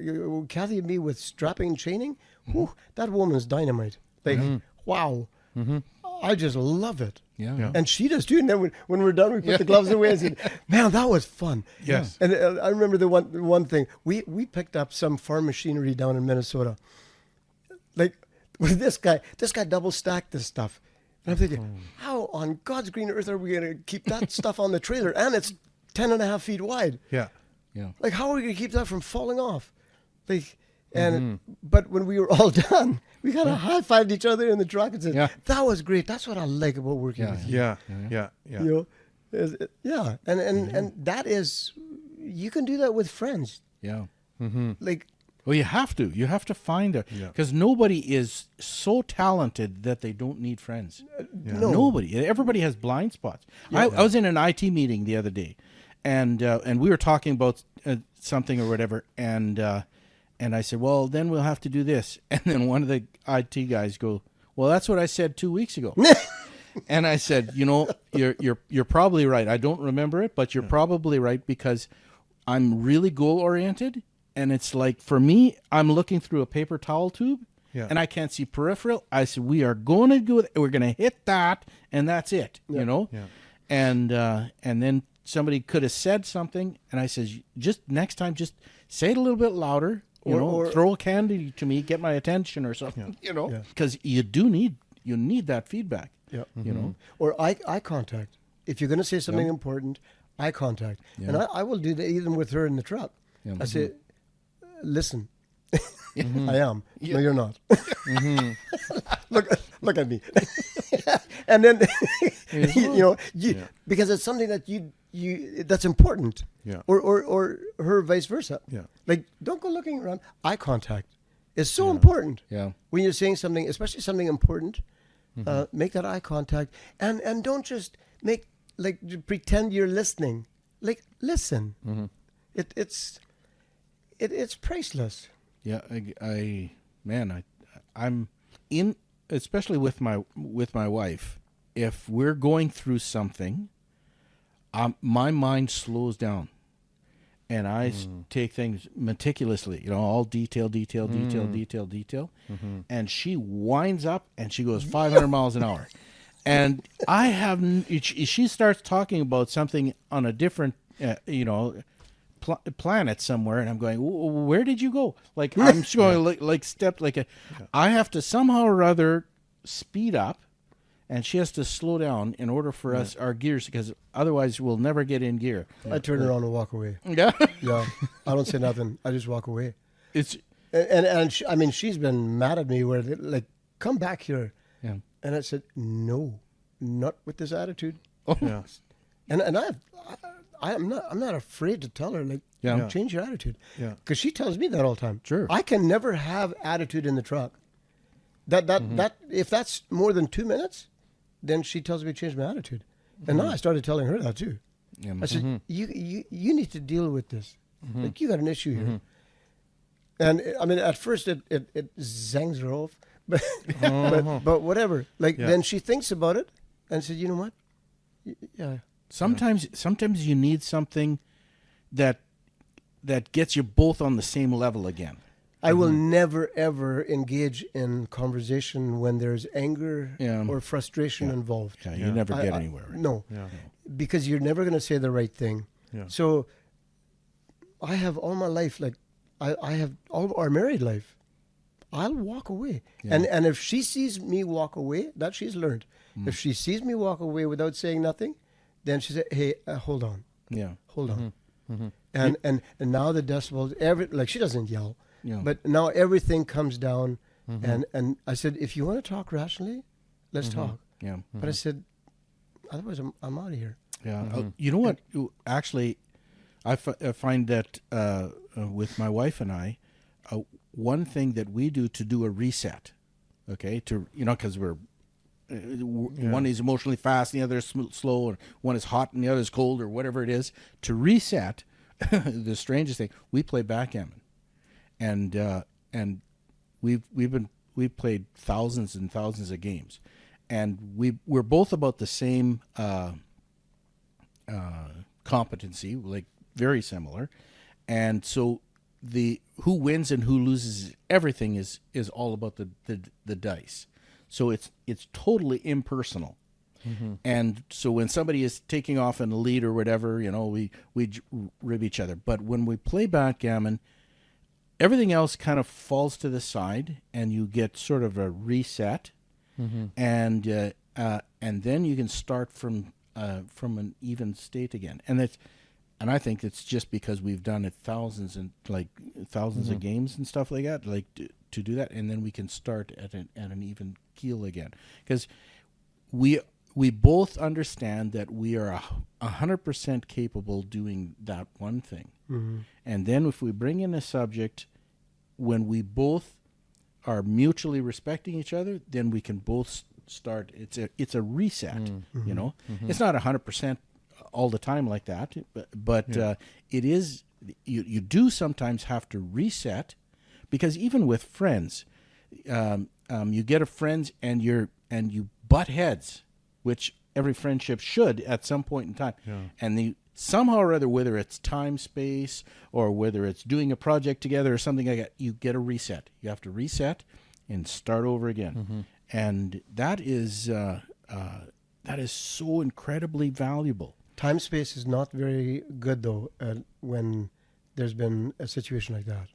Kathy and me with strapping and chaining, whew, that woman's dynamite. Like, wow. I just love it. Yeah. And she does too. And then when we're done, we put the gloves away and said, man, that was fun. Yes. And I remember the one thing. We picked up some farm machinery down in Minnesota. Like, with this guy double stacked this stuff. And I'm thinking, how on God's green earth are we going to keep that stuff on the trailer? And it's 10.5 feet wide. Yeah. Yeah. Like, how are we going to keep that from falling off? Like, and but when we were all done, we kind of high-fived each other in the truck and said, that was great. That's what I like about working with you. Yeah. You know, and that is, you can do that with friends. Yeah. Like, Well, you have to. You have to find it. Because nobody is so talented that they don't need friends. no. Nobody. Everybody has blind spots. I was in an IT meeting the other day, and we were talking about something or whatever, and I said, well, then we'll have to do this. And then one of the IT guys go, well, that's what I said 2 weeks ago. And I said, you know, you're probably right. I don't remember it, but you're probably right, because I'm really goal oriented. And it's like, for me, I'm looking through a paper towel tube, and I can't see peripheral. I said, we are going to do it. We're going to hit that, and that's it, you know? Yeah. And then somebody could have said something, and I says, just next time, just say it a little bit louder, or throw a candy to me, get my attention or something, you know? Because you need that feedback, you know? Or eye contact. If you're going to say something important, eye contact. And I will do that even with her in the truck. I say, listen, I am. No, you're not. Look at me. And then, you know, because it's something that you that's important. Yeah. Or her vice versa. Yeah. Like, don't go looking around. Eye contact is so important. Yeah. When you're saying something, especially something important, make that eye contact, and don't just pretend you're listening. Like, listen. It's priceless. Yeah, I'm in, especially with my wife. If we're going through something, my mind slows down, and I take things meticulously. You know, all detail, and she winds up and she goes 500 miles an hour, and she starts talking about something on a different, planet somewhere, and I'm going, where did you go? Like, I'm just going I have to somehow or other speed up, and she has to slow down in order for our gears, because otherwise we'll never get in gear. I turn around and walk away. Yeah. Yeah. I don't say nothing. I just walk away. It's and she's been mad at me where like, come back here. Yeah. And I said, no, not with this attitude. Oh. Yeah. And I'm not afraid to tell her, like, change your attitude. Yeah. Because she tells me that all the time. Sure. I can never have attitude in the truck. That if that's more than 2 minutes, then she tells me to change my attitude. And now I started telling her that too. Yeah. I said, you need to deal with this. Like, you got an issue here. And I mean, at first it zangs her off, but whatever. Like, then she thinks about it and said, you know what? Yeah. Sometimes you need something that gets you both on the same level again. I will never, ever engage in conversation when there's anger or frustration involved. Yeah, you never get anywhere. Right? No, because you're never going to say the right thing. Yeah. So I have all my life, like I have all our married life, I'll walk away. Yeah. And if she sees me walk away, that she's learned. If she sees me walk away without saying nothing, then she said, hey, hold on. Yeah. Hold on. And now the decibels, like, she doesn't yell. Yeah. But now everything comes down, and I said, if you want to talk rationally, let's talk. Yeah. But I said, otherwise I'm out of here. Yeah. You know what? Actually, I find that with my wife and I, one thing that we do to do a reset, okay, because we're one is emotionally fast, and the other is slow, or one is hot and the other is cold, or whatever it is. To reset, the strangest thing, we play backgammon. And we've played thousands and thousands of games, and we're both about the same competency, like very similar. And so the who wins and who loses everything is all about the dice. So it's totally impersonal. And so when somebody is taking off in the lead or whatever, we rib each other. But when we play backgammon, everything else kind of falls to the side, and you get sort of a reset, and then you can start from an even state again. And I think it's just because we've done it thousands of games and stuff like that, to do that, and then we can start at an even keel again, because we both understand that we are 100% capable doing that one thing. And then if we bring in a subject, when we both are mutually respecting each other, then we can both start. It's a reset, It's not 100% all the time like that, but it is. You do sometimes have to reset, because even with friends, you get a friend and you butt heads, which every friendship should at some point in time. And somehow or other, whether it's time, space, or whether it's doing a project together or something like that, you get a reset. You have to reset and start over again. And that is so incredibly valuable. Time space is not very good, though, when there's been a situation like that.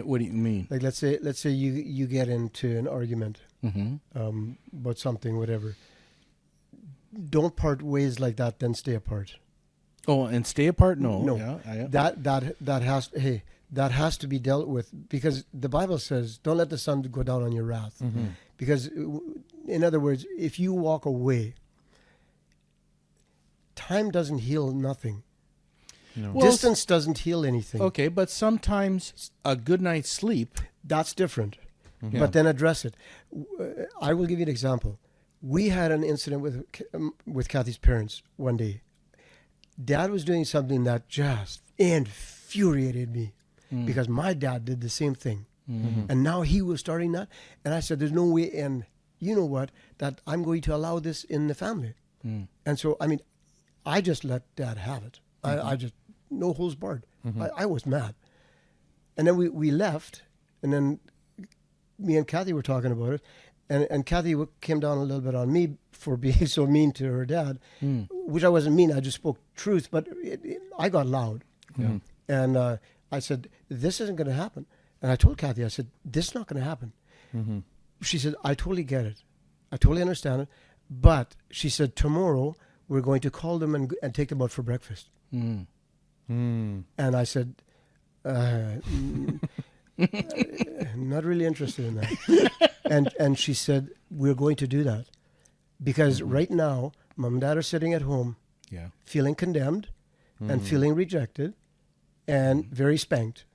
What do you mean? Like, let's say you get into an argument about something, whatever. Don't part ways like that, then stay apart. Oh, and stay apart? No. Yeah. That has to be dealt with, because the Bible says, don't let the sun go down on your wrath. Because, in other words, if you walk away, time doesn't heal nothing. No. Well, distance doesn't heal anything. Okay, but sometimes a good night's sleep... That's different. But then address it. I will give you an example. We had an incident with Kathy's parents one day. Dad was doing something that just infuriated me, because my dad did the same thing. And now he was starting that. And I said, there's no way, and you know what, that I'm going to allow this in the family. And so, I just let Dad have it. I just, no holds barred. I was mad. And then we left, and then me and Kathy were talking about it. And Kathy came down a little bit on me for being so mean to her dad, which I wasn't mean. I just spoke truth, but I got loud. And I said, this isn't going to happen. And I told Kathy, I said, this is not going to happen. She said, I totally get it. I totally understand it. But she said, tomorrow we're going to call them and take them out for breakfast. And I said, not really interested in that. And she said, we're going to do that. Because right now, Mom and Dad are sitting at home, feeling condemned and feeling rejected and very spanked.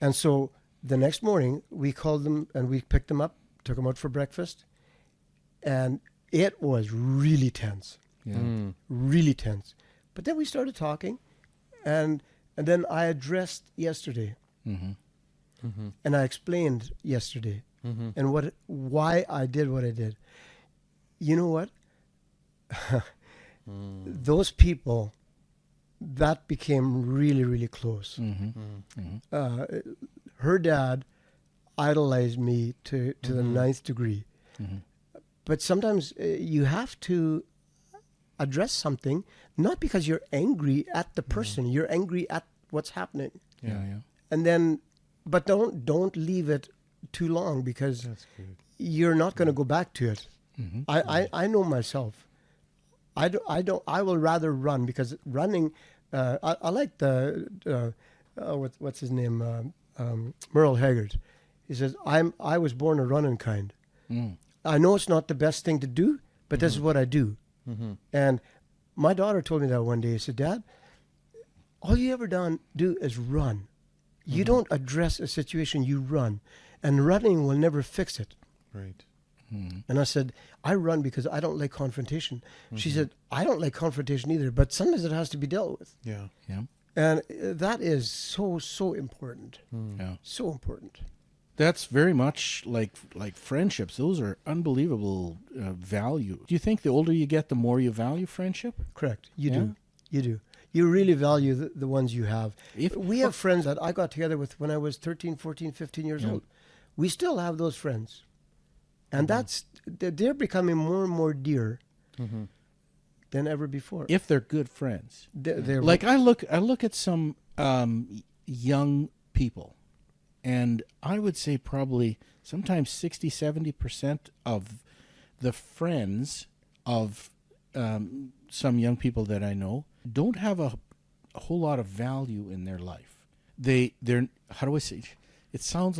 And so the next morning, we called them and we picked them up, took them out for breakfast. And it was really tense. Really tense. But then we started talking. And then I addressed yesterday. And I explained yesterday. And why I did what I did. You know what? Those people, that became really, really close. Her dad idolized me to the 9th degree. But sometimes you have to address something, not because you're angry at the person, you're angry at what's happening. And then, but don't leave it too long, because you're not going to go back to it. I know myself. I will rather run, because running, I like what's his name? Merle Haggard. He says, I was born a running kind. I know it's not the best thing to do, but this is what I do. And my daughter told me that one day. She said, Dad, all you ever do is run. You don't address a situation, you run. And running will never fix it. Right. And I said, I run because I don't like confrontation. She said, I don't like confrontation either, but sometimes it has to be dealt with. And that is so important. So important. That's very much like friendships. Those are unbelievable value. Do you think the older you get, the more you value friendship? Correct. You do. You really value the ones you have. We have friends that I got together with when I was 13, 14, 15 years old. We still have those friends. And they're becoming more and more dear than ever before. If they're good friends. They're like I look at some young people, and I would say probably sometimes 60-70% of the friends of some young people that I know don't have a whole lot of value in their life. They're how do I say? It sounds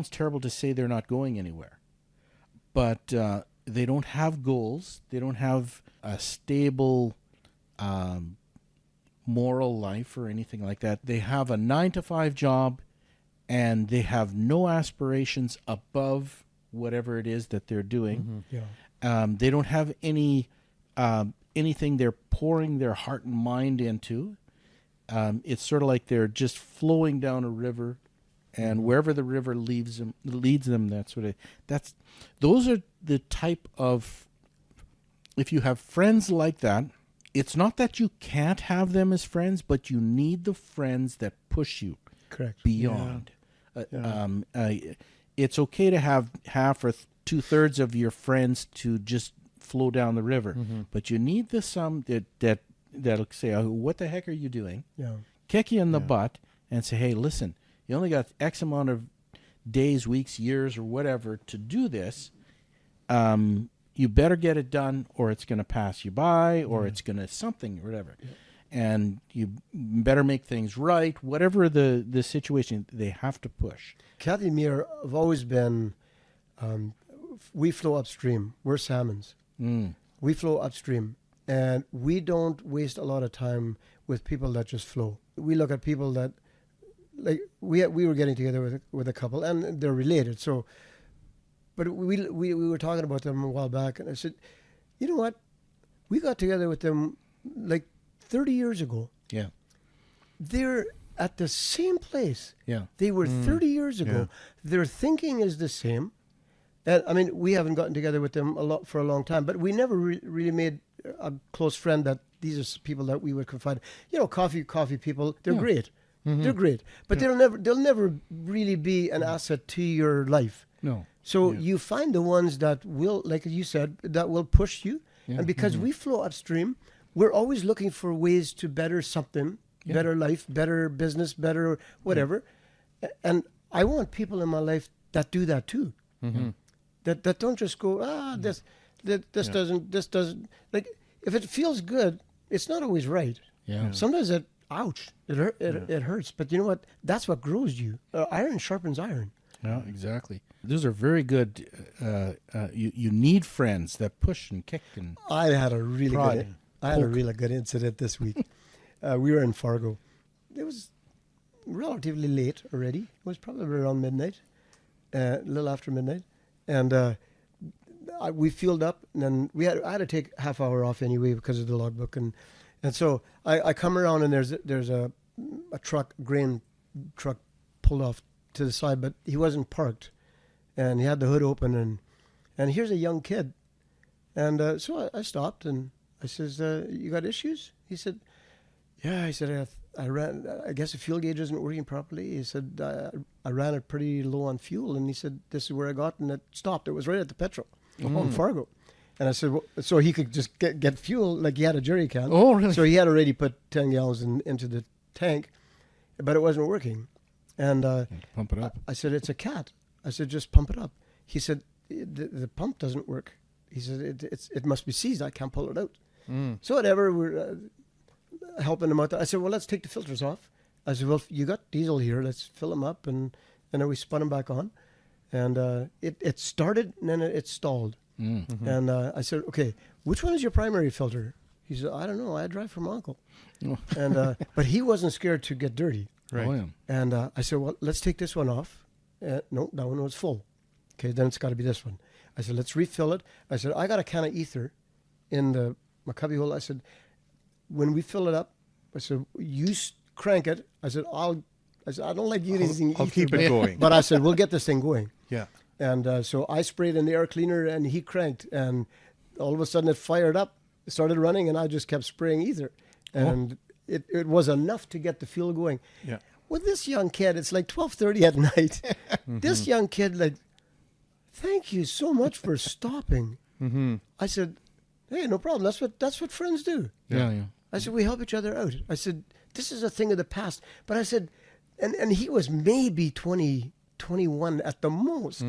terrible to say they're not going anywhere, but they don't have goals. They don't have a stable moral life or anything like that. They have a 9-to-5 job, and they have no aspirations above whatever it is that they're doing. They don't have any anything they're pouring their heart and mind into. It's sort of like they're just flowing down a river, and wherever the river leads them, those are the type of, if you have friends like that, it's not that you can't have them as friends, but you need the friends that push you beyond. It's okay to have half or 2/3 of your friends to just flow down the river, but you need the some that'll say, "Oh, what the heck are you doing?" Kick you in the butt and say, "Hey, listen, you only got X amount of days, weeks, years, or whatever to do this. You better get it done, or it's going to pass you by, or it's going to something, or whatever. And you better make things right, whatever the situation, they have to push." Kathy and me have always been, we flow upstream. We're salmons. We flow upstream, and we don't waste a lot of time with people that just flow. We look at people that, like, we were getting together with a couple, and they're related, so... But we were talking about them a while back, and I said, you know what? We got together with them like 30 years ago. Yeah. They're at the same place. Yeah. They were 30 years ago. Their thinking is the same. And I mean, we haven't gotten together with them for a long time, but we never really made a close friend that these are people that we would confide. You know, coffee people, they're great. They're great. But they'll never really be an asset to your life. No. So you find the ones that will, like you said, that will push you. Yeah. And because we flow upstream, we're always looking for ways to better something, better life, better business, better whatever. And I want people in my life that do that too. That don't just go, this doesn't, like, if it feels good, it's not always right. Sometimes it hurts. But you know what? That's what grows you. Iron sharpens iron. Yeah, exactly. Those are very good. You need friends that push and kick and. I had a really good incident this week. We were in Fargo. It was relatively late already. It was probably around midnight, a little after midnight, and we fueled up. And then I had to take half hour off anyway because of the logbook, and so I come around, and there's a grain truck pulled off to the side, but he wasn't parked, and he had the hood open, and here's a young kid, and so I stopped, and I says, "You got issues?" He said, "Yeah." I said, "I ran. I guess the fuel gauge isn't working properly." He said, "I ran it pretty low on fuel," and he said, "This is where I got," and it stopped. It was right at the petrol in Fargo, and I said, well, so he could just get fuel, like he had a jerry can. Oh, really? So he had already put 10 gallons into the tank, but it wasn't working. And pump it up. I said, "It's a cat." I said, "Just pump it up." He said, the pump doesn't work. He said, it must be seized. I can't pull it out. So whatever, we're helping him out there. I said, "Well, let's take the filters off." I said, "Well, you got diesel here. Let's fill them up." And then we spun them back on. And it started, and then it stalled. And I said, "Okay, which one is your primary filter?" He said, "I don't know. I drive for my uncle." And but he wasn't scared to get dirty. Right. Oh, yeah. And I said, "Well, let's take this one off." No, that one was full. Okay, then it's got to be this one. I said, "Let's refill it." I said, "I got a can of ether in my cubby hole." I said, "When we fill it up," I said, "You crank it." I said, I don't like using ether. I'll keep it going. But I said, "We'll get this thing going." Yeah. And so I sprayed in the air cleaner, and he cranked. And all of a sudden it fired up, it started running, and I just kept spraying ether. And it was enough to get the fuel going. Yeah. With this young kid, it's like 12:30 at night. This young kid, like, thank you so much for stopping. I said, hey, no problem. That's what friends do. Yeah. I said, we help each other out. I said, this is a thing of the past. But I said, and he was maybe 20, 21 at the most.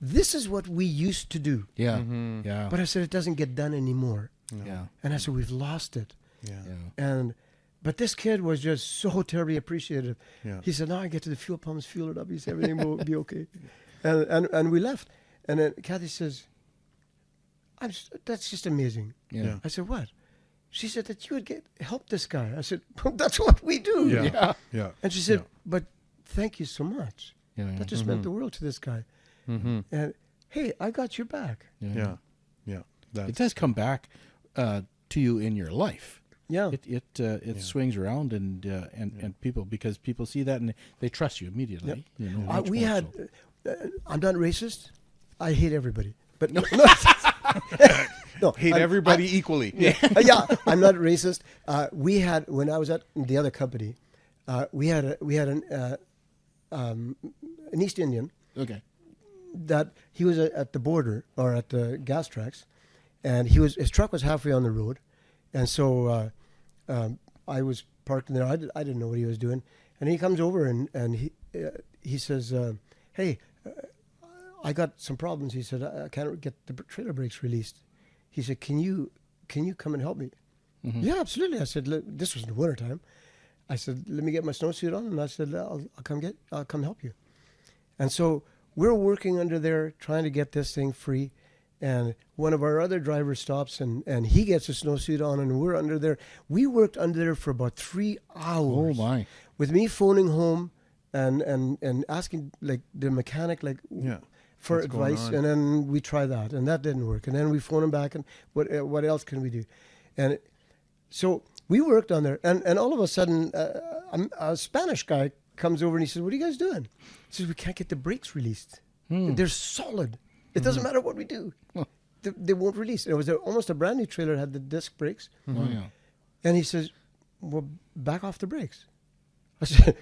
This is what we used to do. Yeah. Yeah. But I said, it doesn't get done anymore. Yeah. And I said, we've lost it. Yeah. But this kid was just so terribly appreciative. Yeah. He said, now I get to the fuel pumps, fuel it up. He said, everything will be okay. And we left. And then Kathy says, that's just amazing. Yeah. I said, what? She said that you would help this guy. I said, that's what we do. Yeah. Yeah. And she said, but thank you so much. Yeah. That just meant the world to this guy. And hey, I got your back. Yeah. It does come back to you in your life. Yeah. It swings around and people see that and they trust you immediately. Yep. You know, We had. I'm not racist. I hate everybody, but no. No, Hate everybody equally. Yeah, I'm not racist. We had, when I was at the other company, we had an East Indian. Okay. That he was at the border or at the gas tracks, and his truck was halfway on the road, and so I was parked in there. I didn't know what he was doing, and he comes over and he says, "Hey, I got some problems." He said, "I can't get the trailer brakes released." He said, "Can you come and help me?" Yeah, absolutely. I said, this was in the wintertime. I said, "Let me get my snowsuit on," and I said, I'll come help you." And so we're working under there trying to get this thing free, and one of our other drivers stops and he gets a snowsuit on, and we're under there. We worked under there for about 3 hours. Oh my! With me phoning home and asking like the mechanic for What's going advice, on? and then we try that, and that didn't work, and then we phone him back, and what else can we do? And so we worked on there, and all of a sudden a Spanish guy comes over and he says, "What are you guys doing?" He says, "We can't get the brakes released. They're solid. It doesn't matter what we do. They won't release." It was almost a brand new trailer, had the disc brakes. Oh yeah. And he says, "Well, back off the brakes." I said,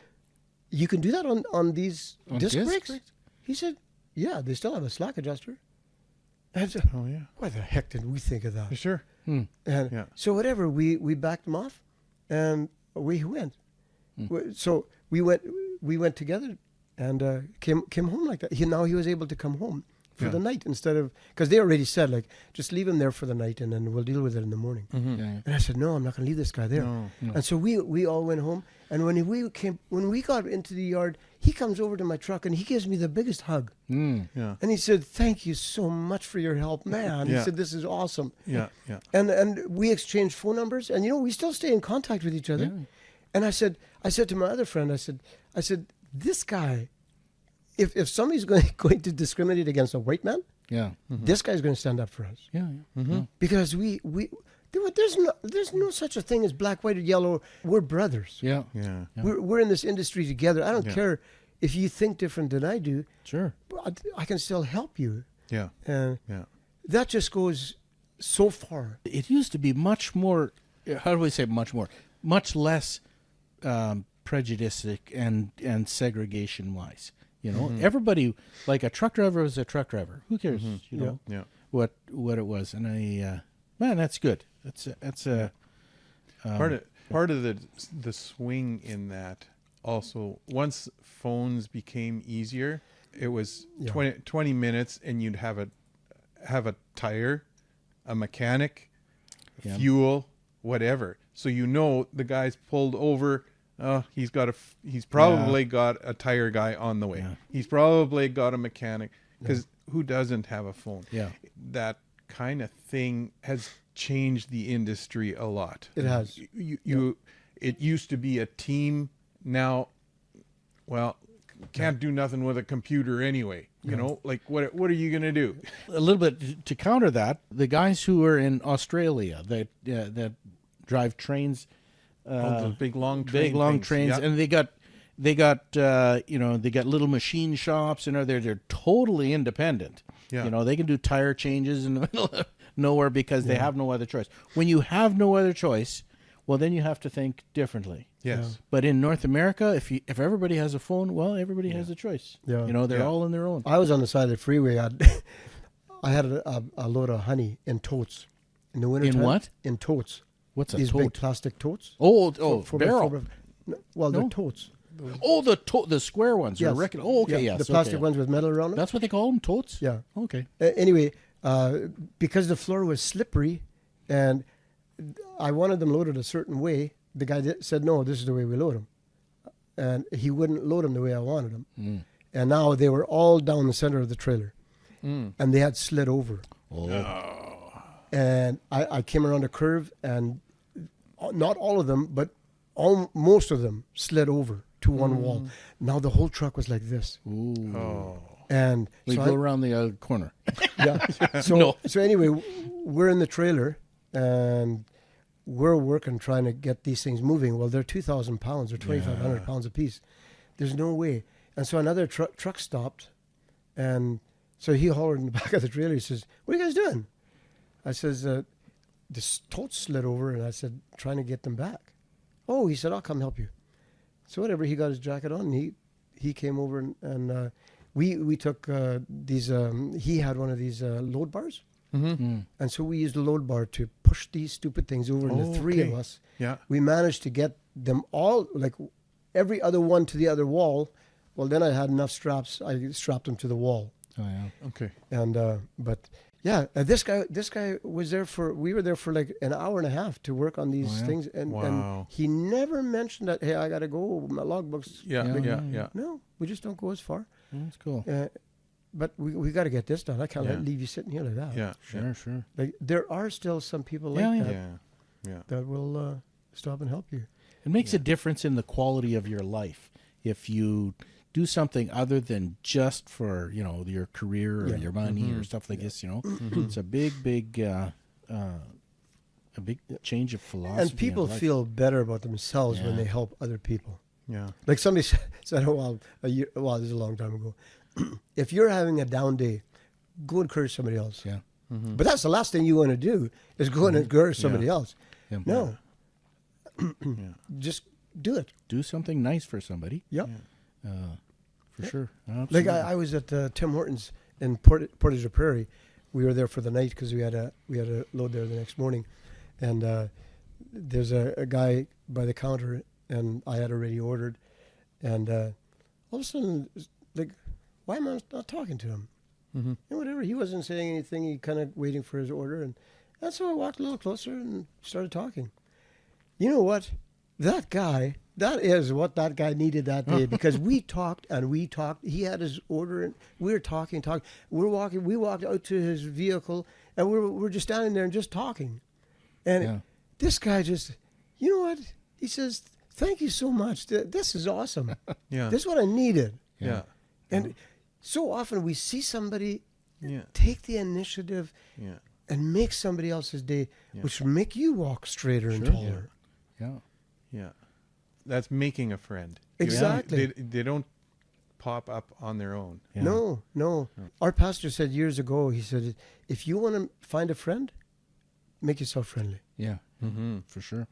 "You can do that on these On disc disc brakes?" brakes? He said, "Yeah, they still have a slack adjuster." And I said, Oh yeah. why the heck did we think of that? Sure. And Yeah. so whatever, we backed him off, and away he went. So we went together, and came home like that. Now he was able to come home for the night instead of, because they already said, like, just leave him there for the night and then we'll deal with it in the morning. Yeah. And I said, no, I'm not going to leave this guy there. No. And so we all went home. And when we got into the yard, he comes over to my truck and he gives me the biggest hug. Yeah. And he said, "Thank you so much for your help, man." He Yeah. said, "This is awesome." Yeah. Yeah. And we exchanged phone numbers, and we still stay in contact with each other. Yeah. And I said to my other friend, I said, this guy, if somebody's going to discriminate against a white man, Yeah. this guy's going to stand up for us. Yeah. Yeah. Because there's no such a thing as black, white, or yellow. We're brothers. Yeah. Yeah. We're in this industry together. I don't Yeah. care if you think different than I do. Sure. I can still help you. Yeah. And Yeah. that just goes so far. It used to be much more. How do we say much more? Much less prejudiced and segregation wise. Everybody, like a truck driver was a truck driver. Who cares? You know Yeah. what it was, and man, that's good. That's a part of the swing in that also, once phones became easier, it was 20 minutes and you'd have a tire, a mechanic, fuel, whatever. So the guy's pulled over. He's probably got a tire guy on the way. Yeah. He's probably got a mechanic, because who doesn't have a phone? Yeah. That kind of thing has changed the industry a lot. It has. It used to be a team. Now, can't do nothing with a computer anyway. Like what are you going to do? a little bit to counter that. The guys who are in Australia that drive trains, Those big long trains, Yeah. and they got little machine shops, and they're totally independent. Yeah. They can do tire changes in the middle of nowhere because they have no other choice. When you have no other choice, well, then you have to think differently. Yes. But in North America, if everybody has a phone, well, everybody has a choice. Yeah. You know, they're Yeah. all on their own. I was on the side of the freeway. I had a load of honey in totes. In the winter In what? In totes. What's a These tote? big plastic totes. Barrel. Well, No. they're totes. Oh, the square ones. Yes. Oh, okay, Yeah, yes. the plastic okay. ones with metal around them. That's what they call them, totes? Yeah. Okay. Anyway, because the floor was slippery, and I wanted them loaded a certain way, the guy said, no, this is the way we load them. And he wouldn't load them the way I wanted them. Mm. And now they were all down the center of the trailer. And they had slid over. Oh. And I came around a curve, and not all of them, but most of them slid over to one wall. Now the whole truck was like this. Ooh. Oh. And We so go around the corner. yeah. So anyway, we're in the trailer, and we're working trying to get these things moving. Well, they're 2,000 pounds or 2,500 pounds a piece. There's no way. And so another truck stopped, and so he hollered in the back of the trailer. He says, "What are you guys doing?" I says, "This tote slid over," and I said, "Trying to get them back." Oh, he said, "I'll come help you." So whatever, he got his jacket on, and he came over, and we took these. He had one of these load bars. And so we used the load bar to push these stupid things over, and the three of us, we managed to get them all, like every other one to the other wall. Well, then I had enough straps. I strapped them to the wall. Oh, yeah. Okay. And but yeah, this guy was there we were there for like an hour and a half to work on these things, and he never mentioned that, hey, I got to go, my logbooks. Yeah. No, we just don't go as far. That's cool. But we got to get this done. I can't leave you sitting here like that. Yeah. Sure. Like, there are still some people like that Yeah. that will stop and help you. It makes a difference in the quality of your life if you do something other than just for, you know, your career or your money or stuff like this, you know. It's a big change of philosophy. And people in life. feel better about themselves when they help other people. Yeah. Like somebody said a year, this is a long time ago. If you're having a down day, go encourage somebody else. Yeah. But that's the last thing you want to do is go and encourage somebody else. Yeah. No. Just do it. Do something nice for somebody. Yep. For sure. Like I was at Tim Hortons in Portage la Prairie. We were there for the night because we had a load there the next morning, and there's a guy by the counter, and I had already ordered, and all of a sudden, like, why am I not talking to him? And whatever, he wasn't saying anything. He kind of waiting for his order, and so I walked a little closer and started talking. You know what? That is what that guy needed that day, because we talked and we talked. He had his order, and we were talking. We walked out to his vehicle, and we're just standing there and just talking. And this guy just, you know what? He says, "Thank you so much. This is awesome. This is what I needed." Yeah. And so often we see somebody Yeah. take the initiative Yeah. and make somebody else's day, which will make you walk straighter and taller. Yeah. Yeah. That's making a friend. Exactly. They don't pop up on their own. Yeah. No. Our pastor said years ago, he said, if you want to find a friend, make yourself friendly. Yeah. For sure.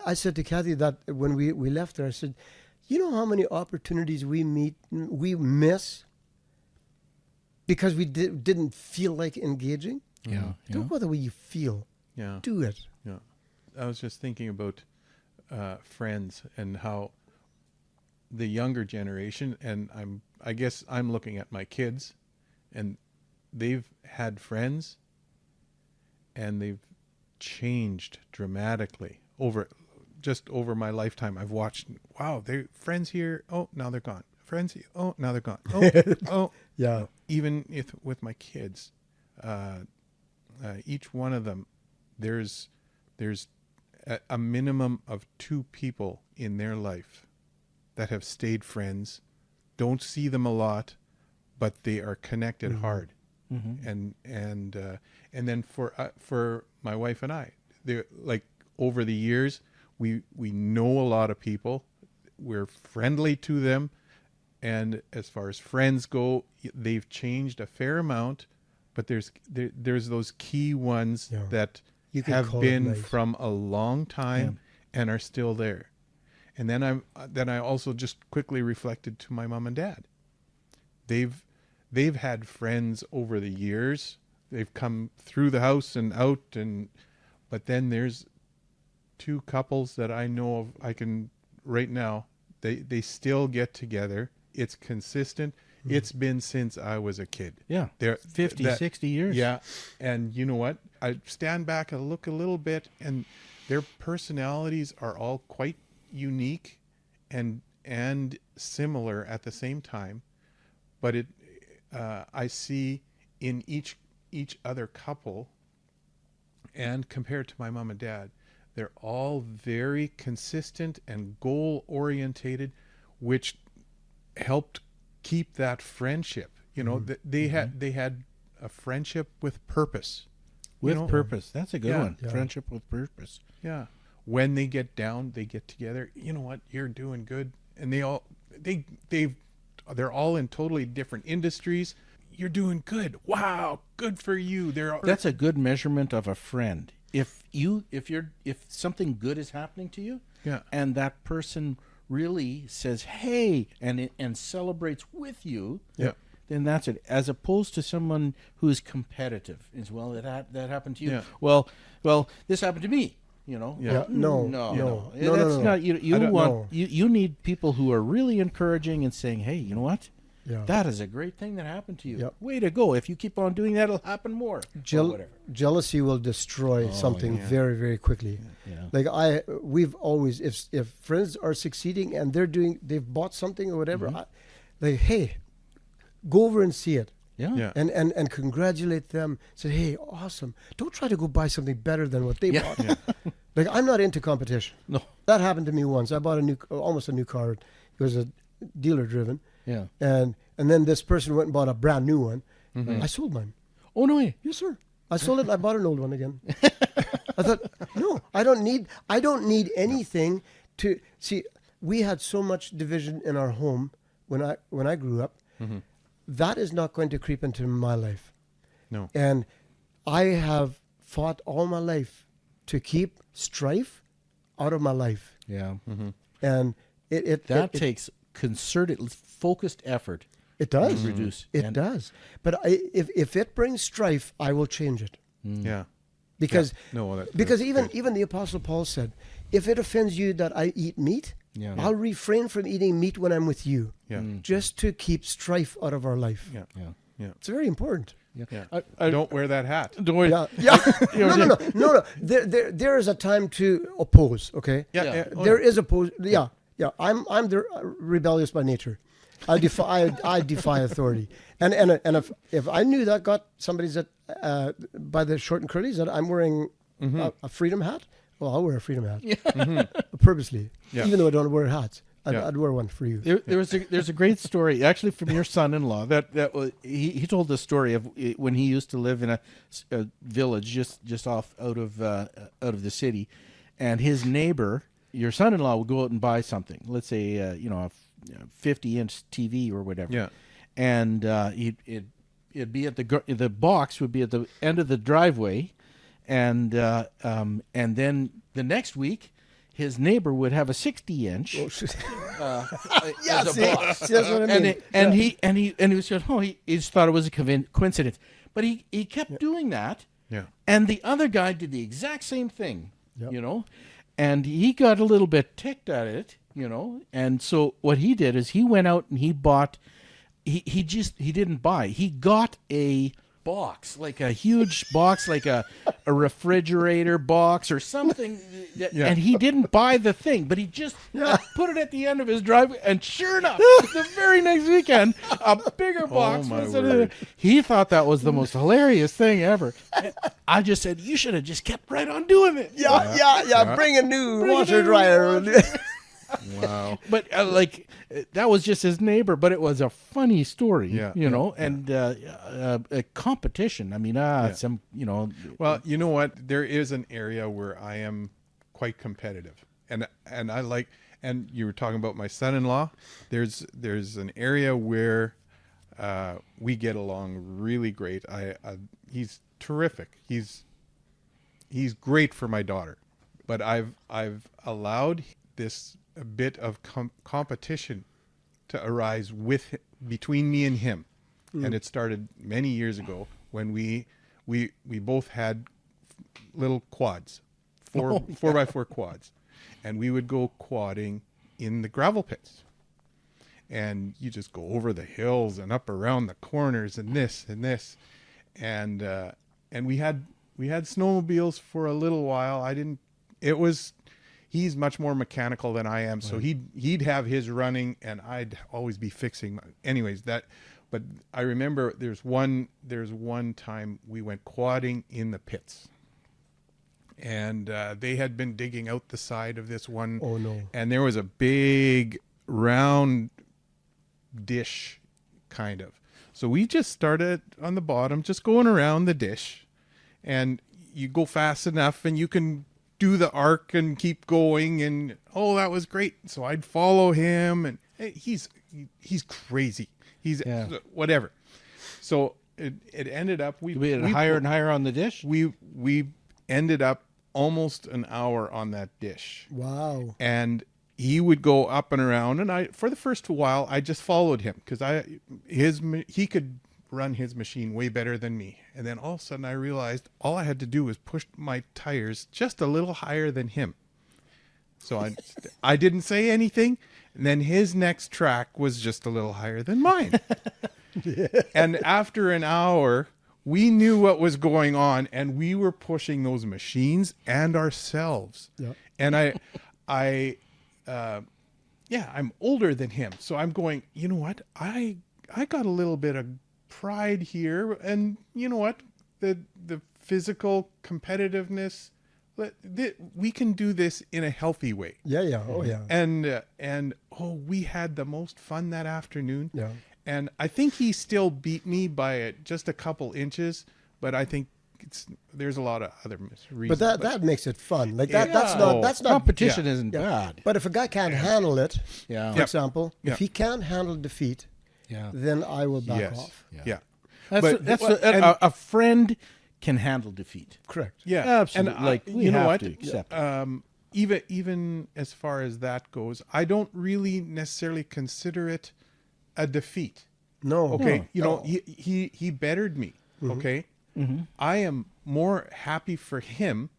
I said to Kathy that when we left there, I said, you know how many opportunities we miss because we didn't feel like engaging? Yeah. Don't go the way you feel. Yeah. Do it. Yeah. I was just thinking about friends and how the younger generation, and I guess I'm looking at my kids, and they've had friends and they've changed dramatically over my lifetime. I've watched, wow, they're friends here. Oh, now they're gone. Friends here. Oh, now they're gone. Oh. Yeah. Even with my kids, each one of them, there's a minimum of 2 people in their life that have stayed friends, don't see them a lot, but they are connected hard. And then for my wife and I, they're like, over the years, we know a lot of people, we're friendly to them, and as far as friends go, they've changed a fair amount, but there's those key ones that You can have call it been nice. from a long time, and are still there. And then I also just quickly reflected to my mom and dad. They've had friends over the years. They've come through the house and out, but then there's two couples that I know of. I can right now. They still get together. It's consistent. It's been since I was a kid. Yeah. They're 60 years. Yeah. And you know what? I stand back and look a little bit, and their personalities are all quite unique and similar at the same time. But I see in each other couple, and compared to my mom and dad, they're all very consistent and goal orientated, which helped keep that friendship. You know, they had a friendship with purpose. With purpose. That's a good one. Yeah. Friendship with purpose. Yeah. When they get down, they get together. You know what? You're doing good. And they're all in totally different industries. You're doing good. Wow, good for you. That's a good measurement of a friend. If something good is happening to you, Yeah. and that person really says, "Hey," and celebrates with you, Yeah. then that's it. As opposed to someone who's competitive, as well. That happened to you. Yeah. Well, this happened to me. You know. Yeah. No. That's not. You I don't want know. you need people who are really encouraging and saying, "Hey, you know what? Yeah. That is a great thing that happened to you. Yep. Way to go! If you keep on doing that, it'll happen more." Or whatever. Jealousy will destroy something yeah. very, very quickly. Yeah. Like we've always, if friends are succeeding and they've bought something or whatever, like, hey, go over and see it. Yeah. Yeah. And congratulate them. Say, hey, awesome. Don't try to go buy something better than what they bought. Yeah. Like, I'm not into competition. No. That happened to me once. I bought almost a new car. It was a dealer driven. Yeah. And then this person went and bought a brand new one. I sold mine. Oh no way. Yes, sir. I sold it and I bought an old one again. I thought, no, I don't need anything to see. We had so much division in our home when I grew up. That is not going to creep into my life. No. And I have fought all my life to keep strife out of my life. Yeah. And it Takes concerted, focused effort. it does to reduce. It And- does. But if it brings strife, I will change it. Yeah. Because No, that's even good. even the Apostle Paul said, if it offends you that I eat meat, Yeah. I'll refrain from eating meat when I'm with you, Yeah. just to keep strife out of our life. Yeah. Yeah. Yeah. It's very important. Yeah. I- Don't wear that hat. Don't worry. Yeah. No. There is a time to oppose. Okay. Yeah. Yeah. Yeah. Oh, There is oppose. Yeah. I'm rebellious by nature. I defy authority. And if I knew that got somebody's by the short and curlies that I'm wearing a freedom hat, well, I'll wear a freedom hat purposely, Yeah. even though I don't wear hats. Yeah. I'd wear one for you. There's a great story actually from your son-in-law that was, he told the story of when he used to live in a village just off out of the city, and his neighbor, your son-in-law, would go out and buy something. Let's say a 50-inch TV or whatever. Yeah. And it'd be at the box would be at the end of the driveway, and then the next week, his neighbor would have a 60-inch Yeah, as a see, box. see, that's what I mean. He was just he just thought it was a coincidence, but he kept doing that. Yeah. And the other guy did the exact same thing, Yep. and he got a little bit ticked at it, and so what he did is he went out and he bought, he didn't buy, he got a box, like a huge box, like a refrigerator box or something, and he didn't buy the thing, but he just put it at the end of his driveway, and sure enough, the very next weekend, a bigger box my was word. he thought that was the most hilarious thing ever. And I just said, you should have just kept right on doing it. Yeah. Bring a new washer dryer. Wow. But that was just his neighbor, but it was a funny story, and a competition. I mean, Well, you know what? There is an area where I am quite competitive, and I like. And you were talking about my son-in-law. There's an area where we get along really great. He's terrific. He's great for my daughter. but I've allowed this a bit of competition to arise between me and him, and it started many years ago when we both had little quads, 4x4 quads, and we would go quadding in the gravel pits. And you just go over the hills and up around the corners and this and this, and we had snowmobiles for a little while. He's much more mechanical than I am, so he'd have his running and I'd always be fixing. But I remember there's one time we went quadding in the pits, and they had been digging out the side of this one. Oh no! And there was a big round dish, kind of. So we just started on the bottom, just going around the dish, and you go fast enough, and you can do the arc and keep going, and that was great. So I'd follow him, and he's crazy. He's whatever. So it ended up we higher and higher on the dish. We ended up almost an hour on that dish. Wow. And he would go up and around, and for the first while I just followed him because he could run his machine way better than me. And then all of a sudden I realized all I had to do was push my tires just a little higher than him. So I didn't say anything. And then his next track was just a little higher than mine. And after an hour, we knew what was going on, and we were pushing those machines and ourselves. Yep. And I'm older than him. So I'm going, you know what? I got a little bit of pride here, and you know what? The physical competitiveness, we can do this in a healthy way. Yeah. Oh yeah. And we had the most fun that afternoon. Yeah. And I think he still beat me by just a couple inches, but I think there's a lot of other reasons. But that makes it fun. Like that's not competition isn't bad. But if a guy can't handle it, for example, if he can't handle defeat, then I will back off. Yeah. A friend can handle defeat. Correct. Yeah. Absolutely. And you know what? To accept even as far as that goes, I don't really necessarily consider it a defeat. No. Okay. No. He bettered me. Mm-hmm. Okay. Mm-hmm. I am more happy for him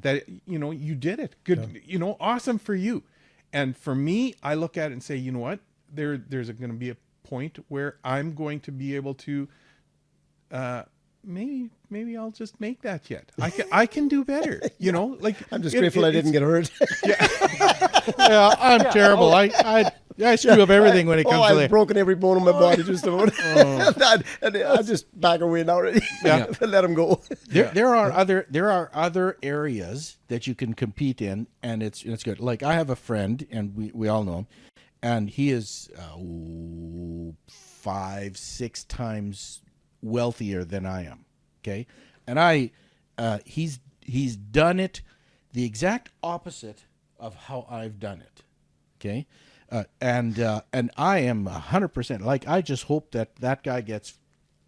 that you did it. Good. Yeah. Awesome for you. And for me, I look at it and say, you know what? There's going to be a point where I'm going to be able to maybe I'll just make that yet. I can do better. Like I'm just grateful I didn't get hurt. Yeah, I'm terrible. I screw up everything when it comes to that. I've broken every bone in my body just about. And I just back away now already. Yeah. Let him go. There are other areas that you can compete in, and it's good. Like I have a friend, and we all know him, and he is 5-6 times wealthier than I am. Okay, and he's done it the exact opposite of how I've done it. Okay, and I am 100%. Like I just hope that guy gets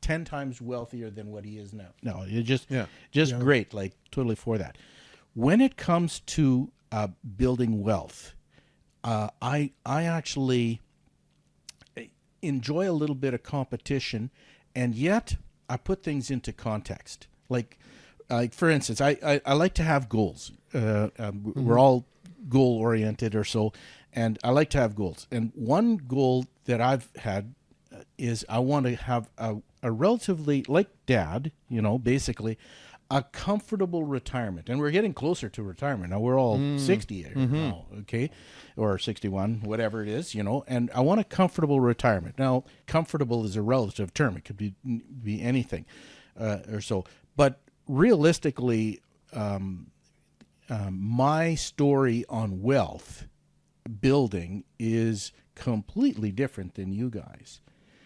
10 times wealthier than what he is now. No, it's just great. Like totally for that. When it comes to building wealth, I actually enjoy a little bit of competition, and yet I put things into context. Like for instance, I like to have goals. We're all goal oriented or so, and I like to have goals. And one goal that I've had is I want to have a relatively, like Dad, basically a comfortable retirement. And we're getting closer to retirement. Now we're all 60 now, okay? Or 61, whatever it is, and I want a comfortable retirement. Now, comfortable is a relative term. It could be anything or so. But realistically, my story on wealth building is completely different than you guys.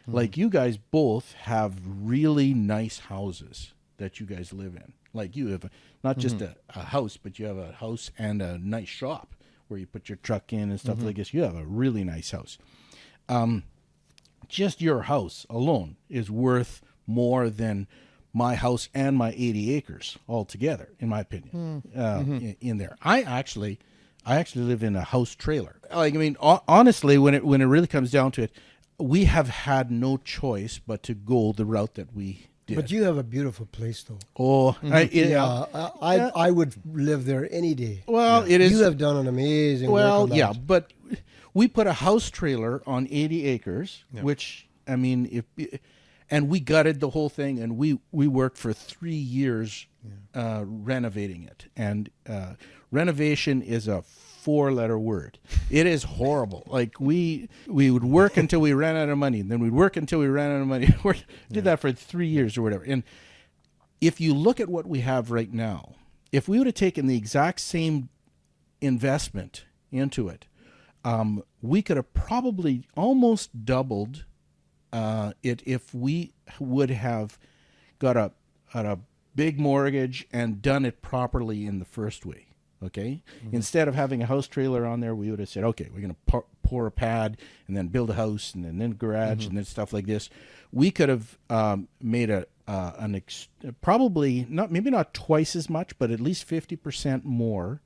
Like you guys both have really nice houses that you guys live in. Like you have not just a house, but you have a house and a nice shop where you put your truck in and stuff like this. You have a really nice house. Just your house alone is worth more than my house and my 80 acres all together, in my opinion, in there. I actually live in a house trailer. Like, I mean, honestly, when it really comes down to it, we have had no choice but to go the route that we did. But you have a beautiful place, though. Oh, I would live there any day. Well, it is. You have done an amazing work on that. Yeah, but we put a house trailer on 80 acres, which, I mean, and we gutted the whole thing, and we worked for 3 years renovating it. And renovation is a 4-letter word. It is horrible. Like, we would work until we ran out of money, and then we'd work until we ran out of money. We did that for 3 years or whatever. And if you look at what we have right now, if we would have taken the exact same investment into it, we could have probably almost doubled it if we would have got a big mortgage and done it properly in the first way. Okay. Instead of having a house trailer on there, we would have said, okay, we're going to pour a pad and then build a house and then garage and then stuff like this. We could have made probably maybe not twice as much, but at least 50% more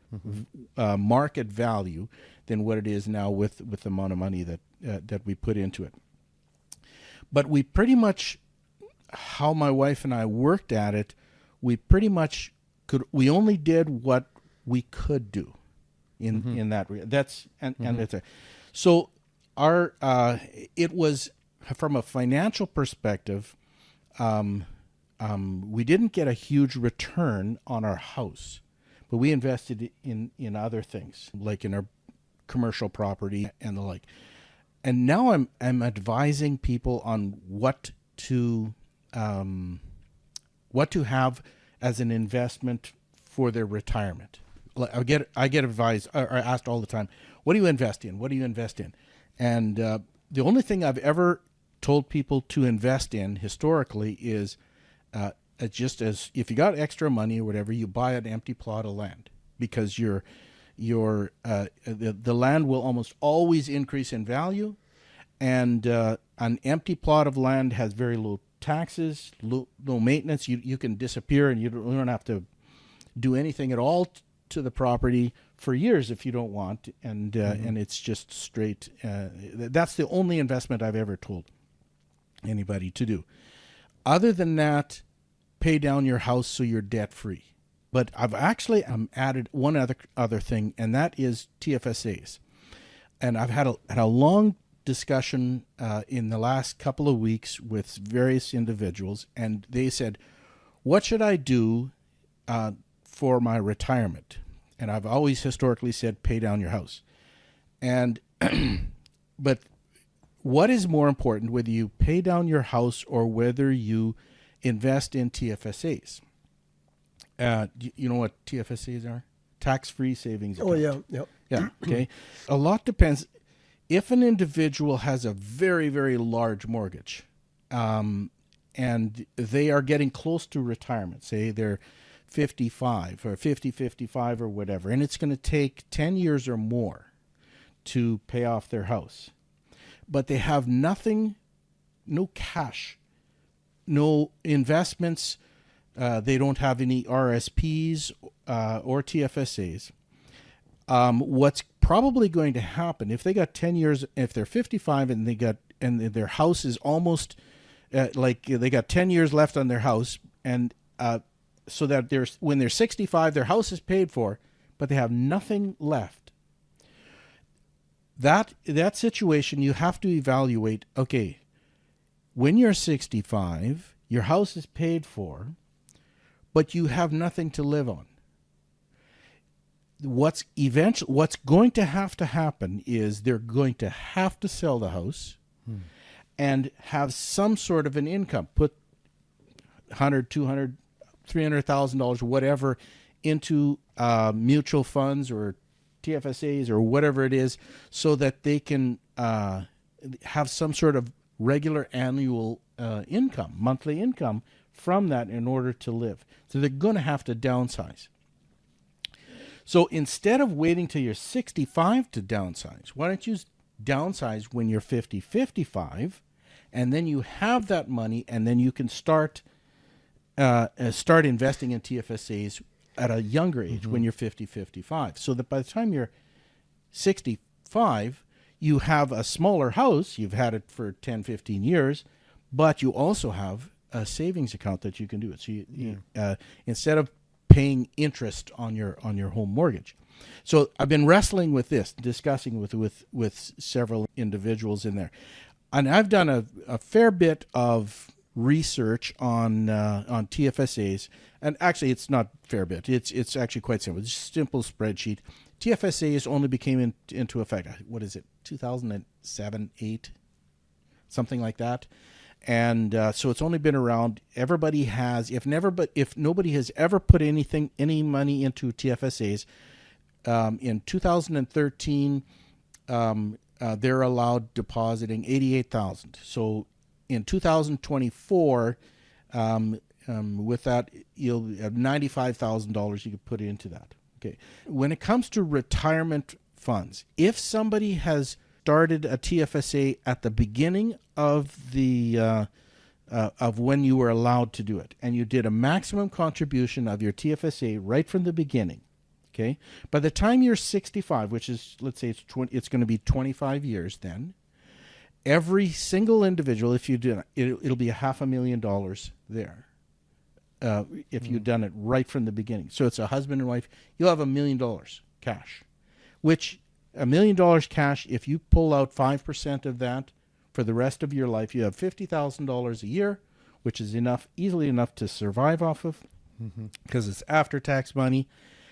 market value than what it is now with the amount of money that we put into it. But we pretty much, how my wife and I worked at it, we pretty much we only did what we could do in that. That's and that's it. So it was, from a financial perspective, we didn't get a huge return on our house, but we invested in other things, like in our commercial property and the like. And now I'm advising people on what to have as an investment for their retirement. I get advised or asked all the time, what do you invest in? What do you invest in? And the only thing I've ever told people to invest in historically is just as if you got extra money or whatever, you buy an empty plot of land, because the land will almost always increase in value, and an empty plot of land has very low taxes, low maintenance. You can disappear and you don't have to do anything at all to the property for years if you don't want, and it's just straight. That's the only investment I've ever told anybody to do. Other than that, pay down your house so you're debt free. But I've actually added one other thing, and that is TFSAs. And I've had a long discussion in the last couple of weeks with various individuals, and they said, what should I do for my retirement? And I've always historically said, pay down your house. And but what is more important, whether you pay down your house or whether you invest in TFSAs? You know what TFSAs are? Tax-free savings account. Oh, yeah. Yeah, okay. A lot depends. If an individual has a very, very large mortgage, and they are getting close to retirement, say they're 55 or 55 or whatever, and it's going to take 10 years or more to pay off their house, but they have nothing, no cash, no investments, they don't have any RSPs or TFSAs. What's probably going to happen, if they got 10 years, if they're 55 and their house is almost like they got 10 years left on their house, and so that when they're 65, their house is paid for, but they have nothing left. That situation, you have to evaluate, okay, when you're 65, your house is paid for, but you have nothing to live on. What's going to happen is they're going to have to sell the house and have some sort of an income, put $100,000, $200,000, $300,000, whatever, into mutual funds or TFSAs or whatever it is, so that they can have some sort of regular annual income, monthly income from that in order to live. So they're going to have to downsize. So instead of waiting till you're 65 to downsize, why don't you downsize when you're 55, and then you have that money, and then you can start start investing in TFSAs at a younger age, when you're 50, 55. So that by the time you're 65, you have a smaller house. You've had it for 10, 15 years, but you also have a savings account that you can do it. So you instead of paying interest on your home mortgage. So I've been wrestling with this, discussing with several individuals in there. And I've done a fair bit of research on TFSAs, and actually it's not fair bit. It's actually quite simple. It's a simple spreadsheet. TFSAs only became into effect, what is it, 2007, 8, something like that. And so it's only been around. Everybody has, if nobody has ever put any money into TFSAs, in 2013, they're allowed depositing $88,000. So in 2024, with that, you'll have $95,000 you could put into that. Okay. When it comes to retirement funds, if somebody has started a TFSA at the beginning of the of when you were allowed to do it, and you did a maximum contribution of your TFSA right from the beginning, okay, by the time you're 65, which is, let's say it's going to be 25 years then, every single individual, if you do it'll be $500,000 there. If you've done it right from the beginning. So it's a husband and wife, you'll have $1 million cash, which $1 million cash, if you pull out 5% of that for the rest of your life, you have $50,000 a year, which is easily enough to survive off of, because it's after-tax money.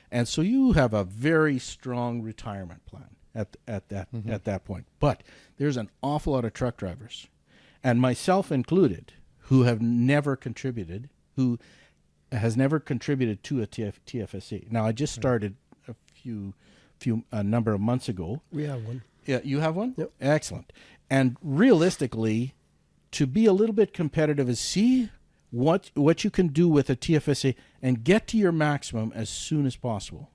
And so you have a very strong retirement plan at that point. But there's an awful lot of truck drivers, and myself included, who have never contributed, who has never contributed to a TFSA. Now, I just started a number of months ago. We have one. Yeah, you have one? Yep. Excellent. And realistically, to be a little bit competitive is see what you can do with a TFSA and get to your maximum as soon as possible.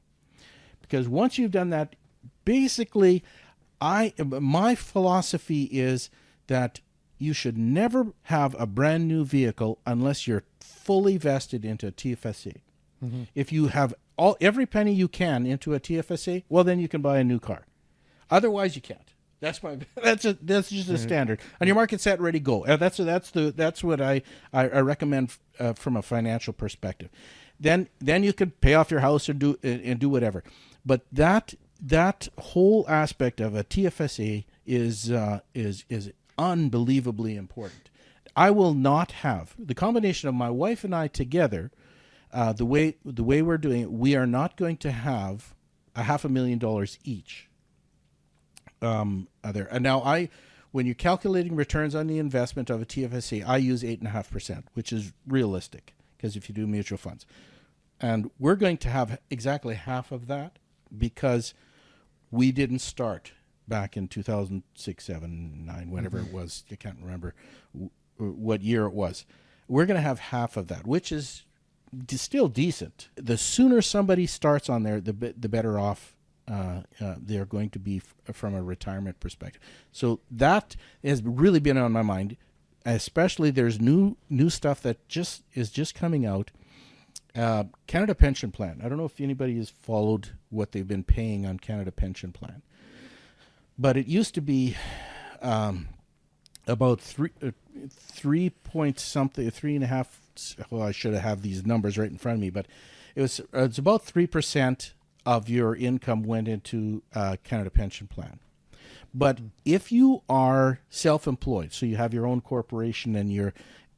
Because once you've done that, basically, my philosophy is that you should never have a brand new vehicle unless you're fully vested into a TFSA. If you have every penny you can into a TFSA, well, then you can buy a new car. Otherwise, you can't. That's just a standard. On your market, set, ready, go. That's what I recommend from a financial perspective. Then you could pay off your house and do whatever. But that whole aspect of a TFSA is unbelievably important. I will not have the combination of my wife and I together. The way we're doing it, we are not going to have $500,000 each. There. And now when you're calculating returns on the investment of a TFSA, I use 8.5%, which is realistic, because if you do mutual funds, and we're going to have exactly half of that because we didn't start back in 2006, 7, 9, whenever it was. I can't remember what year it was. We're going to have half of that, which is still decent. The sooner somebody starts on there, the better off they're going to be from a retirement perspective. So that has really been on my mind. Especially, there's new stuff that is just coming out. Canada Pension Plan. I don't know if anybody has followed what they've been paying on Canada Pension Plan, but it used to be about 3.5. Well, I should have these numbers right in front of me, but it's about 3% of your income went into Canada Pension Plan. But if you are self-employed, so you have your own corporation and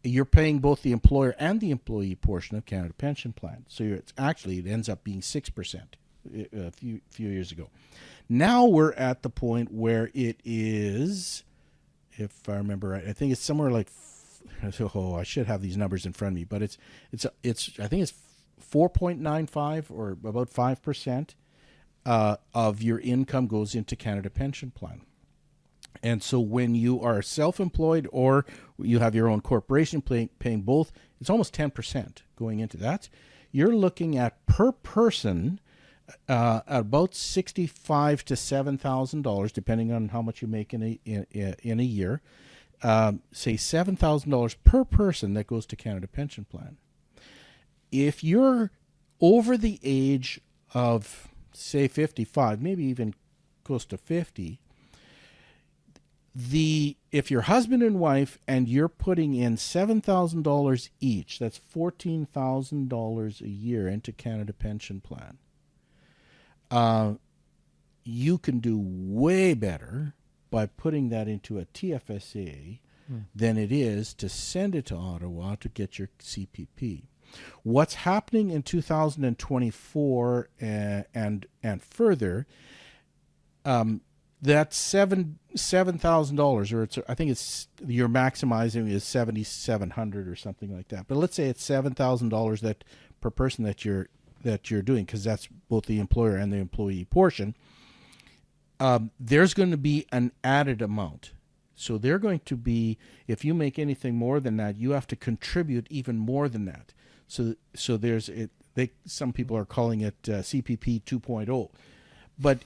you're paying both the employer and the employee portion of Canada Pension Plan, so it ends up being 6% a few years ago. Now we're at the point where it is, if I remember right, I think it's somewhere like, I should have these numbers in front of me, but it's I think it's 4.95 or about 5% of your income goes into Canada Pension Plan. And so when you are self-employed or you have your own corporation paying both, it's almost 10% going into that. You're looking at per person about $6,500 to $7,000, depending on how much you make in a year. Say $7,000 per person that goes to Canada Pension Plan. if you're over the age of, say, 55, maybe even close to 50, if you're husband and wife and you're putting in $7,000 each, that's $14,000 a year into Canada Pension Plan. You can do way better by putting that into a TFSA than it is to send it to Ottawa to get your CPP. What's happening in 2024 and further, that $7,000, or I think it's you're maximizing is $7,700 or something like that. But let's say it's $7,000 that per person that you're doing, because that's both the employer and the employee portion. There's going to be an added amount. So they're going to be, if you make anything more than that, you have to contribute even more than that. So there's it. Some people are calling it CPP 2.0, but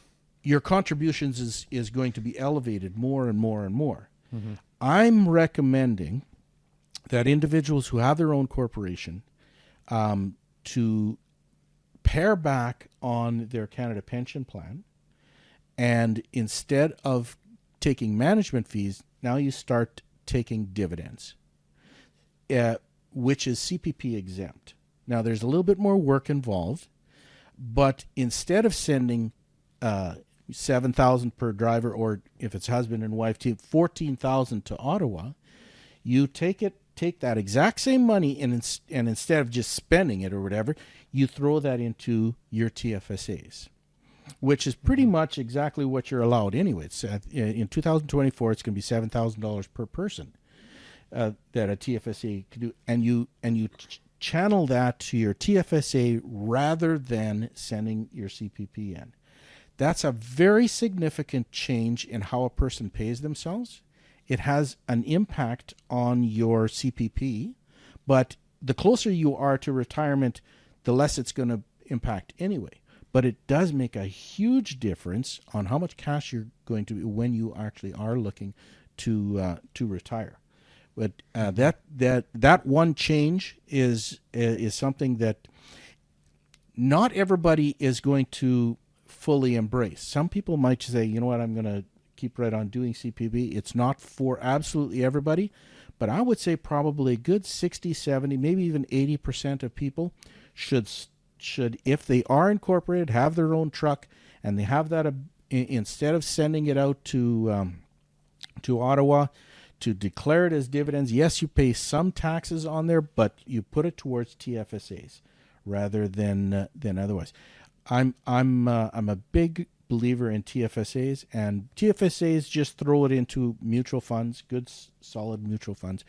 your contributions is going to be elevated more and more and more. Mm-hmm. I'm recommending that individuals who have their own corporation to pare back on their Canada Pension Plan, and instead of taking management fees, now you start taking dividends, which is CPP exempt. Now, there's a little bit more work involved, but instead of sending $7,000 per driver, or if it's husband and wife team, $14,000 to Ottawa, you take that exact same money and instead of just spending it or whatever, you throw that into your TFSAs, which is pretty much exactly what you're allowed anyway. It's, in 2024, it's going to be $7,000 per person that a TFSA can do, and you channel that to your TFSA rather than sending your CPP in. That's a very significant change in how a person pays themselves. It has an impact on your CPP, but the closer you are to retirement, the less it's going to impact anyway. But it does make a huge difference on how much cash you're going to, when you actually are looking to retire. But that one change is something that not everybody is going to fully embrace. Some people might say, you know what, I'm going to keep right on doing CPP. It's not for absolutely everybody, but I would say probably a good 60, 70, maybe even 80% of people should, if they are incorporated, have their own truck, and they have that, instead of sending it out to Ottawa, to declare it as dividends. Yes, you pay some taxes on there, but you put it towards TFSAs rather than otherwise. I'm a big believer in TFSAs, and TFSAs just throw it into mutual funds, good solid mutual funds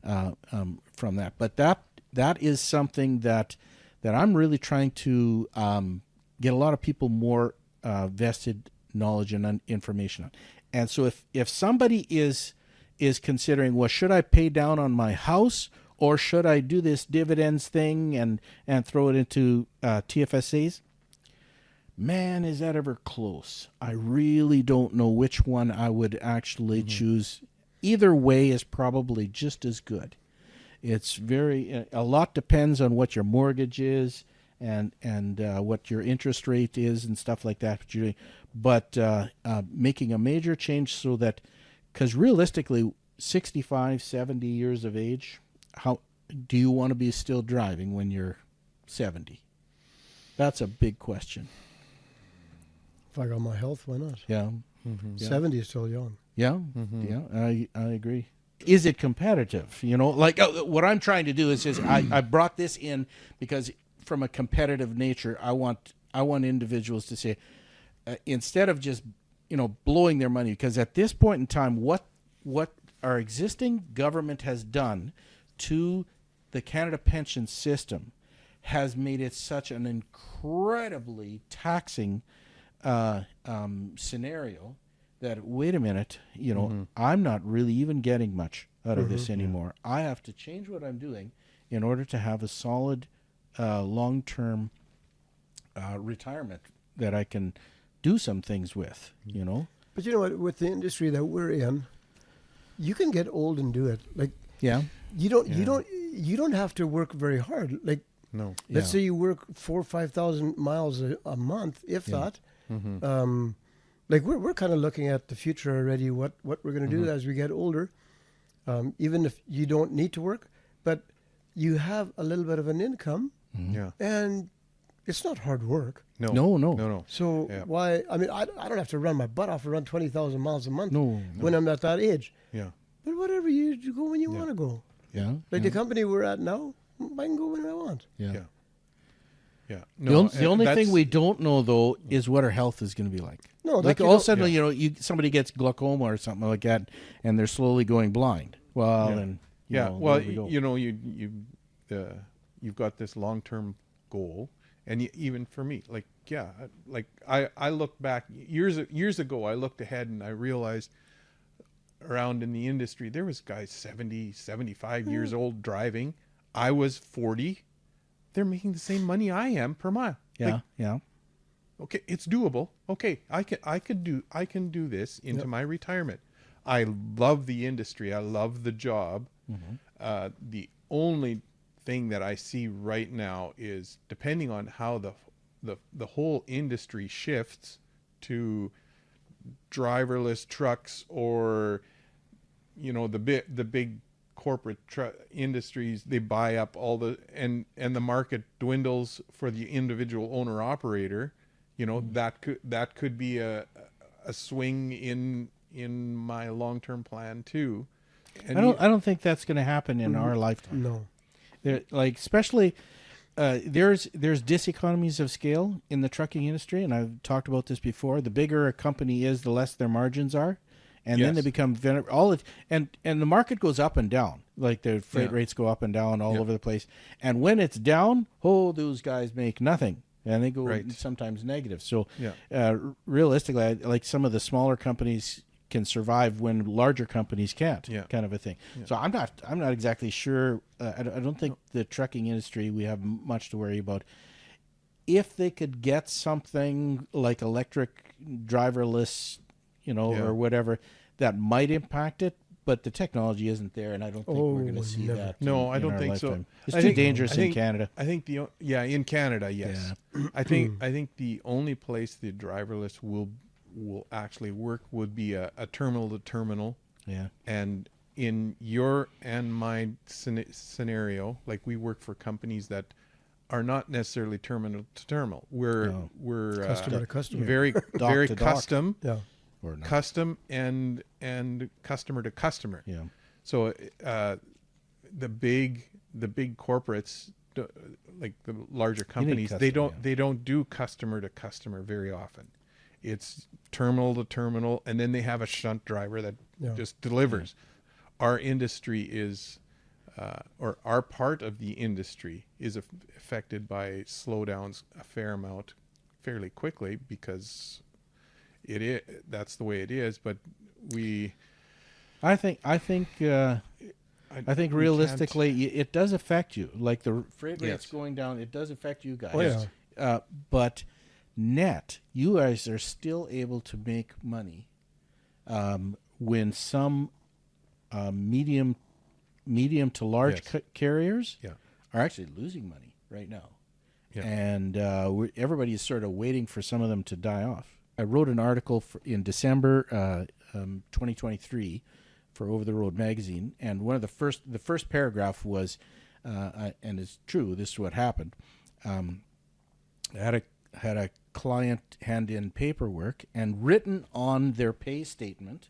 from that. But that is something that I'm really trying to get a lot of people more vested knowledge and information on. And so if somebody is considering, well, should I pay down on my house, or should I do this dividends thing and throw it into TFSAs? Man, is that ever close. I really don't know which one I would actually choose. Either way is probably just as good. It's a lot depends on what your mortgage is and what your interest rate is and stuff like that. But making a major change so that, because realistically, 65, 70 years of age, how do you want to be still driving when you're 70? That's a big question. If I got my health, why not? Yeah. Mm-hmm. 70 is still young. Yeah. Mm-hmm. Yeah, I agree. Is it competitive? Like what I'm trying to do is I brought this in because from a competitive nature, I want individuals to say, instead of just blowing their money, because at this point in time, what our existing government has done to the Canada pension system has made it such an incredibly taxing scenario that, wait a minute, I'm not really even getting much out of this anymore. I have to change what I'm doing in order to have a solid long-term retirement that I can do some things with, But you know what, with the industry that we're in, you can get old and do it. Like, yeah, you don't have to work very hard. Like, No. Let's Yeah. say you work 4,000 or 5,000 miles a month, if that. Like we're kind of looking at the future already. What we're going to do as we get older, even if you don't need to work, but you have a little bit of an income, Yeah. and it's not hard work. No. So Yeah. why? I mean, I don't have to run my butt off and run 20,000 miles a month No. when I'm at that age. Yeah. But whatever, you go when you want to go. Yeah. Like the company we're at now, I can go when I want. Yeah. Yeah. Yeah. The only thing we don't know though is what our health is going to be like. No, Like that all of a could- sudden, you know, somebody gets glaucoma or something like that, and they're slowly going blind. Well, Yeah. then you Yeah. know, Well, there we go. you know, you've got this long-term goal, and even for me, like, yeah, like I look back years ago, I looked ahead and I realized around in the industry, there was guys 70, 75 years old driving. I was 40. They're making the same money I am per mile. Yeah. Like, Yeah. okay, it's doable. Okay, I can do this into my retirement. I love the industry. I love the job. The only thing that I see right now is, depending on how the whole industry shifts to driverless trucks, or you know, the big corporate industries, they buy up all and the market dwindles for the individual owner operator. You know, that could be a swing in my long-term plan too. And I don't think that's going to happen in our lifetime. No. Like especially there's diseconomies of scale in the trucking industry, and I've talked about this before. The bigger a company is, the less their margins are, and then they Yes. become and the market goes up and down. Like the freight rates go up and down all over the place, and when it's down, those guys make nothing. And they go sometimes negative. So realistically, like some of the smaller companies can survive when larger companies can't, kind of a thing. Yeah. So I'm not exactly sure. I don't think the trucking industry, we have much to worry about. If they could get something like electric driverless, or whatever, that might impact it. But the technology isn't there, and I don't think we're going to see that. No, in I don't our think lifetime. so. It's too dangerous in Canada. I think in Canada, yes. Yeah. I think the only place the driverless will actually work would be a terminal to terminal. Yeah. And in your and my scenario, like, we work for companies that are not necessarily terminal to terminal. We're Customer to customer. very to dock. custom. Yeah. Or not. Custom and customer to customer. Yeah. So the big corporates, like the larger companies, they don't do customer to customer very often. It's terminal to terminal, and then they have a shunt driver that just delivers. Our industry is, or our part of the industry is affected by slowdowns a fair amount fairly quickly, because that's the way it is. But I think realistically it does affect you. Like the freight rates going down, it does affect you guys. Oh, yeah. But net, you guys are still able to make money when some medium to large carriers are actually losing money right now. Yeah. And everybody is sort of waiting for some of them to die off. I wrote an article in December 2023 for Over the Road magazine, and one of the first paragraph was, and it's true, this is what happened. I had a client hand in paperwork, and written on their pay statement,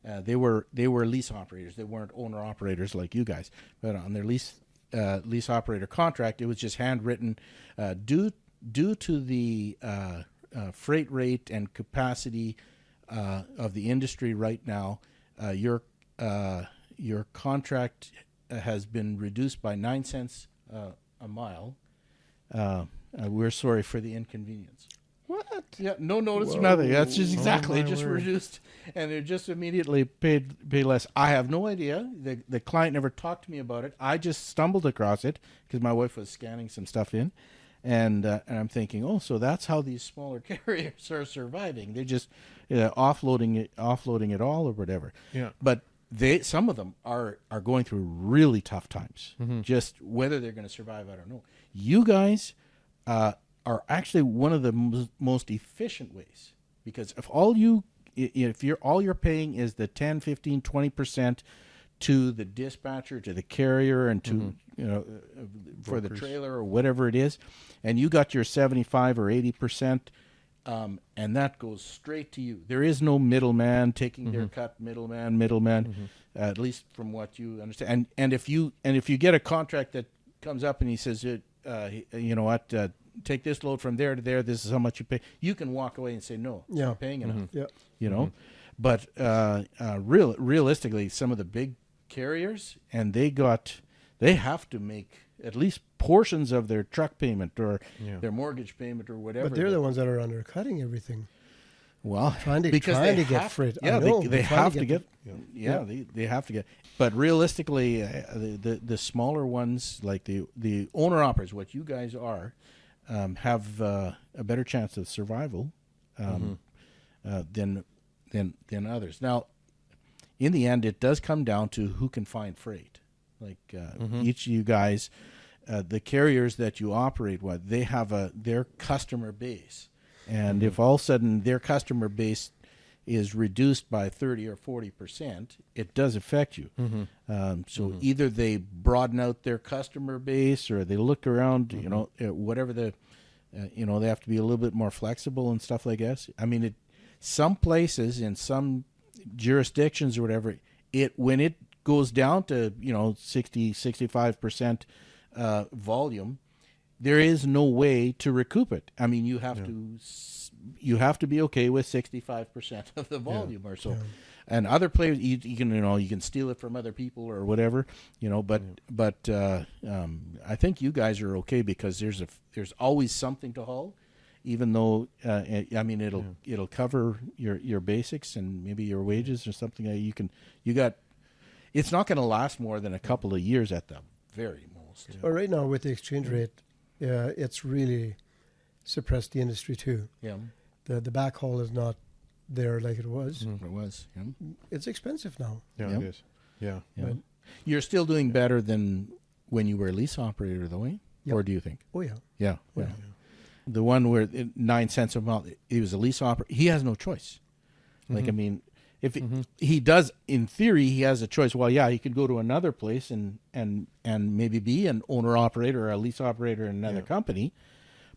they were lease operators. They weren't owner operators like you guys, but on their lease operator contract, it was just handwritten, due to the freight rate and capacity of the industry right now, your contract has been reduced by 9 cents a mile. We're sorry for the inconvenience. What? Yeah, no notice, nothing. That's just exactly reduced, and they're just immediately paid less. I have no idea. The client never talked to me about it. I just stumbled across it because my wife was scanning some stuff in. And I'm thinking, so that's how these smaller carriers are surviving. They're just offloading it all or whatever. Yeah. But some of them are going through really tough times. Just whether they're going to survive, I don't know. You guys are actually one of the most efficient ways, because if all you're paying is the 10, 15, 20% to the dispatcher, to the carrier, and to for the trailer or whatever it is, and you got your 75 or 80%. And that goes straight to you. There is no middleman taking their cut. Middleman. At least from what you understand. And if you get a contract that comes up and he says, you know what, take this load from there to there. This is how much you pay. You can walk away and say no. I'm not paying enough. Yeah. You know, but realistically, some of the big carriers, and they have to make at least portions of their truck payment or their mortgage payment or whatever. But they're the ones that are undercutting everything. Well, trying to get freight. Yeah, they have to get. They have to get. But realistically, the smaller ones, like the owner operators, what you guys are, have a better chance of survival than others. Now, in the end, it does come down to who can find freight. Like each of you guys, the carriers that you operate with, they have their customer base. And if all of a sudden their customer base is reduced by 30 or 40%, it does affect you. So either they broaden out their customer base, or they look around, whatever they have to be a little bit more flexible and stuff like that. I mean, some places in some jurisdictions or whatever, when it goes down to 60-65% volume, there is no way to recoup it. I mean, you have to be okay with 65% of the volume or so. And other players, you can steal it from other people or whatever, But I think you guys are okay, because there's always something to haul, even though it'll cover your basics and maybe your wages or something. It's not going to last more than a couple of years at the very most. Well, right now with the exchange rate, it's really suppressed the industry too. Yeah. The backhaul is not there like it was. It was. Yeah. It's expensive now. Yeah, it is. Yeah. But you're still doing better than when you were a lease operator, though, eh? Yep. Or do you think? Oh yeah. Yeah. Yeah. The one where 9 cents a mile, he was a lease operator. He has no choice. Like, I mean, if he does, in theory, he has a choice. Well, yeah, he could go to another place and maybe be an owner operator or a lease operator in another company.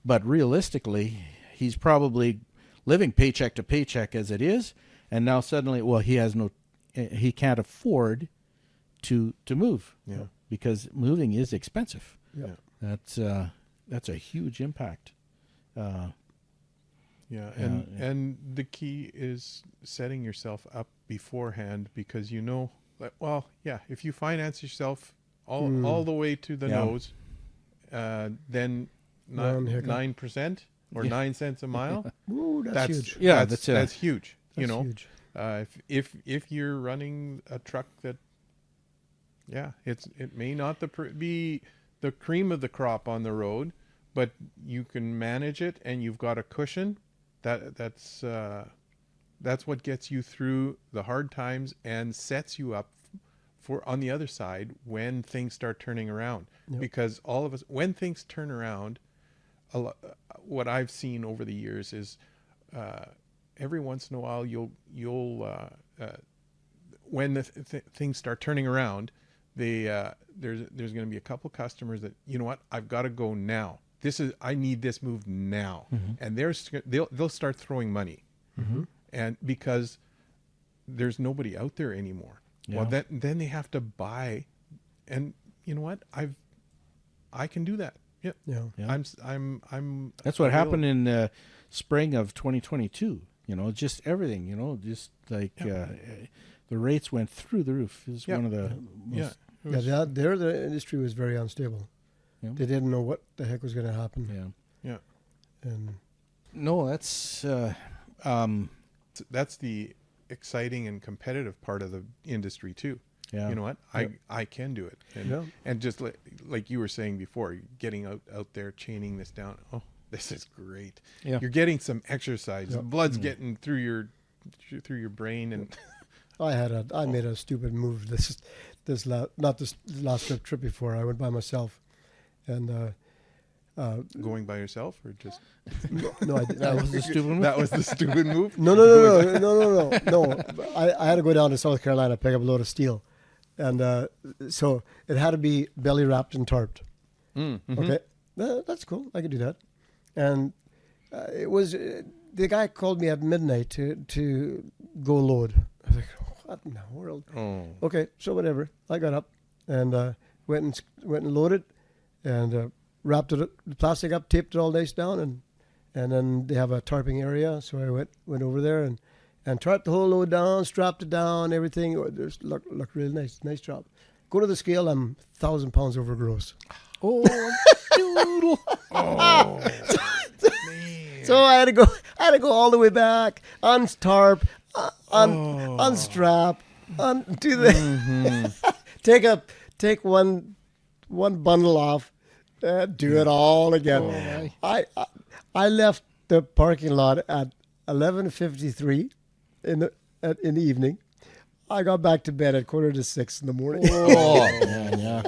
But realistically, he's probably living paycheck to paycheck as it is. And now suddenly, well, he can't afford to move. Yeah. Because moving is expensive. Yeah. That's a huge impact. And the key is setting yourself up beforehand, because if you finance yourself all the way to the nose, then 9% or 9 cents a mile. Ooh, that's huge. Yeah, that's huge. Huge. If you're running a truck that, it may not be the cream of the crop on the road, but you can manage it and you've got a cushion. That's what gets you through the hard times and sets you up for on the other side when things start turning around. Yep. Because all of us, when things turn around, what I've seen over the years is every once in a while you'll when the things start turning around, there's going to be a couple customers that, you know what, I've got to go now. I need this moved now, and they'll start throwing money, and because there's nobody out there anymore. Yeah. Well, then they have to buy, and you know what, I can do that. Yeah. I'm. That's what happened in spring of 2022. Just everything. Just like the rates went through the roof. It was one of the the industry was very unstable. Yeah. They didn't know what the heck was going to happen. Yeah. And no, that's the exciting and competitive part of the industry too. Yeah. You know what? I can do it. And just like you were saying before, getting out there, chaining this down. Oh, this is great. Yeah. You're getting some exercise. The blood's getting through your brain, and I made a stupid move not this last trip before. I went by myself, and Going by yourself or just? no, That was the stupid move. That was the stupid move? No. I had to go down to South Carolina, pick up a load of steel. And so it had to be belly wrapped and tarped. Mm-hmm. Okay. That's cool. I could do that. And it was, the guy called me at midnight to go load. I was like, what in the world? Oh. Okay. So whatever. I got up and went and loaded and wrapped the plastic up, taped it all nice down, and then they have a tarping area. So I went over there and tarped the whole load down, strapped it down, everything. It looked really nice. Nice job. Go to the scale, I'm 1,000 pounds over gross. Oh, doodle. Oh. So I had to go all the way back, untarp, unstrap, do the take one bundle off, do it all again. I left the parking lot at 11:53 in the evening. I got back to bed at 5:45 in the morning. Oh, man, yeah.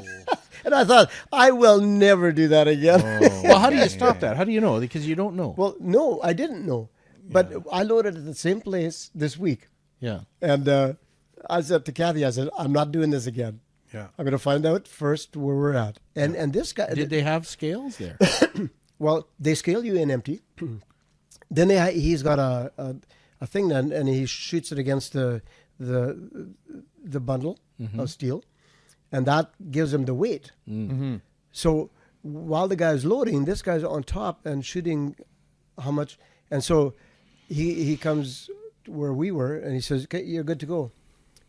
And I thought, I will never do that again. Well, how do you stop that? How do you know? Because you don't know. Well, no, I didn't know. But I loaded at the same place this week. Yeah. And I said to Kathy, I said, I'm not doing this again. Yeah. I'm going to find out first where we're at. And this guy... Did they have scales there? Well, they scale you in empty. Then he's got a thing then, and he shoots it against the bundle of steel. And that gives him the weight. Mm-hmm. So while the guy's loading, this guy's on top and shooting how much. And so he comes where we were and he says, okay, you're good to go.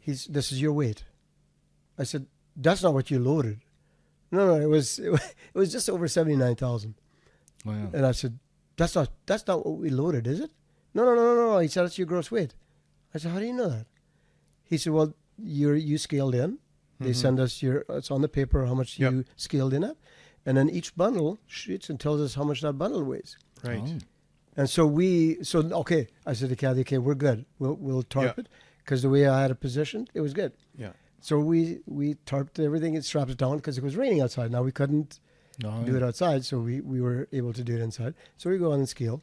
This is your weight. I said, that's not what you loaded. No, it was just over 79,000. Wow. And I said, that's not what we loaded, is it? No. He said, that's your gross weight. I said, how do you know that? He said, well, you scaled in. They send us it's on the paper how much you scaled in it. And then each bundle shoots and tells us how much that bundle weighs. Right. Oh. And so okay, I said to Kathy, okay, we're good. We'll tarp it. Because the way I had it positioned, it was good. Yeah. So we tarped everything and strapped it down because it was raining outside. Now we couldn't do it outside, so we were able to do it inside. So we go on and scale.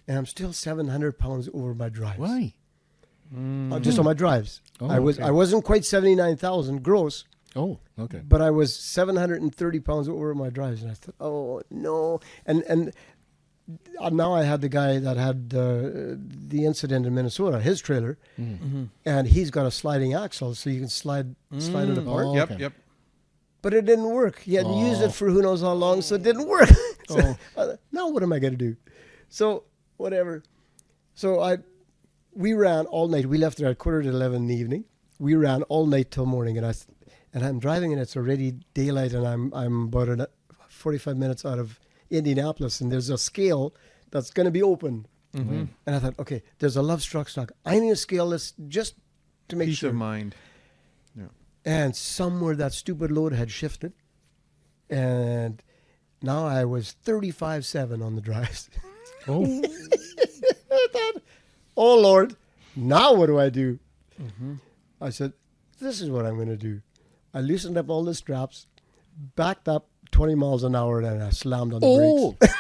And I'm still 700 pounds over my drives. Why? Just on my drives. Oh, I wasn't quite 79,000 gross. Oh, okay. But I was 730 pounds over my drives, and I thought, oh no! And now I had the guy that had the incident in Minnesota, his trailer, and he's got a sliding axle, so you can slide it apart. Oh, okay. Yep. But it didn't work. He hadn't used it for who knows how long, so it didn't work. So, now what am I going to do? So whatever. So we ran all night. We left there at 11:15 in the evening. We ran all night till morning, and I'm driving, and it's already daylight, and I'm about 45 minutes out of Indianapolis, and there's a scale that's going to be open. Mm-hmm. And I thought, okay, there's a Love Struck stock. I need to scale this just to make sure. Peace of mind. Yeah. And somewhere that stupid load had shifted, and now I was 35.7 on the drives. Oh. I thought, oh Lord, now what do I do? Mm-hmm. I said, this is what I'm going to do. I loosened up all the straps, backed up 20 miles an hour, and I slammed on the brakes.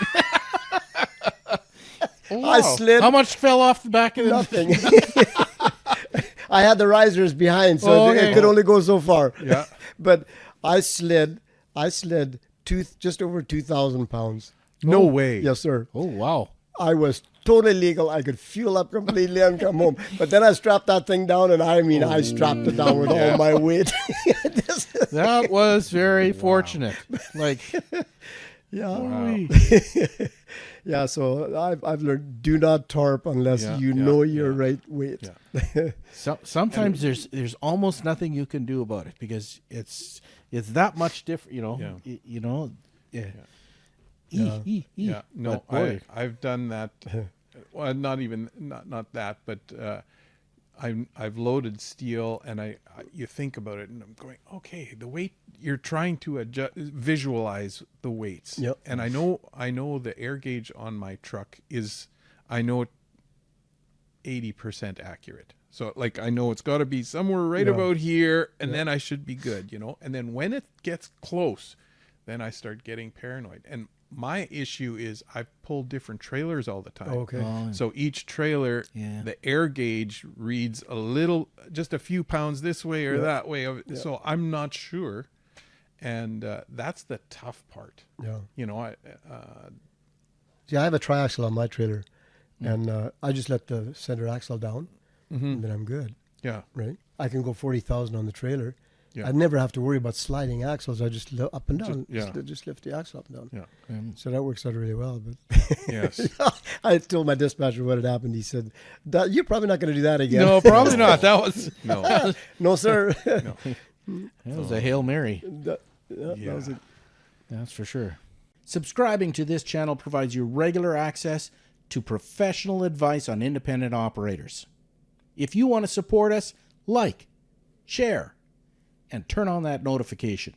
Oh, wow. I slid. How much fell off the back of the... Nothing. I had the risers behind, so it could only go so far. Yeah. But I slid just over 2,000 pounds. No way. Yes, sir. Oh, wow. I was totally legal. I could fuel up completely and come home. But then I strapped that thing down, and I strapped it down with all my weight. That was very fortunate. Like, yeah. Wow. Yeah, so I've learned, do not tarp unless you know your right weight. Yeah. Sometimes there's almost nothing you can do about it because it's that much different, you know. Yeah. You know. Yeah. Yeah. No, I've done that. Well, not that, but I've loaded steel, and you think about it, and I'm going, okay, the weight you're trying to visualize the weights. Yep. And I know the air gauge on my truck is 80% accurate. So like I know it's got to be somewhere right about here, and then I should be good, And then when it gets close, then I start getting paranoid. And my issue is I pull different trailers all the time. Okay. So each trailer, the air gauge reads just a few pounds this way or that way. So I'm not sure. And that's the tough part. Yeah. See, I have a triaxle on my trailer, and I just let the center axle down, and then I'm good. Yeah. Right? I can go 40,000 on the trailer. Yeah. I never have to worry about sliding axles. I just up and down. Just lift the axle up and down. Yeah. So that works out really well. But Yes. I told my dispatcher what had happened. He said, "You're probably not going to do that again." No, probably not. That was no. No, sir. That was a Hail Mary. That was it. That's for sure. Subscribing to this channel provides you regular access to professional advice on independent operators. If you want to support us, like, share, and turn on that notification.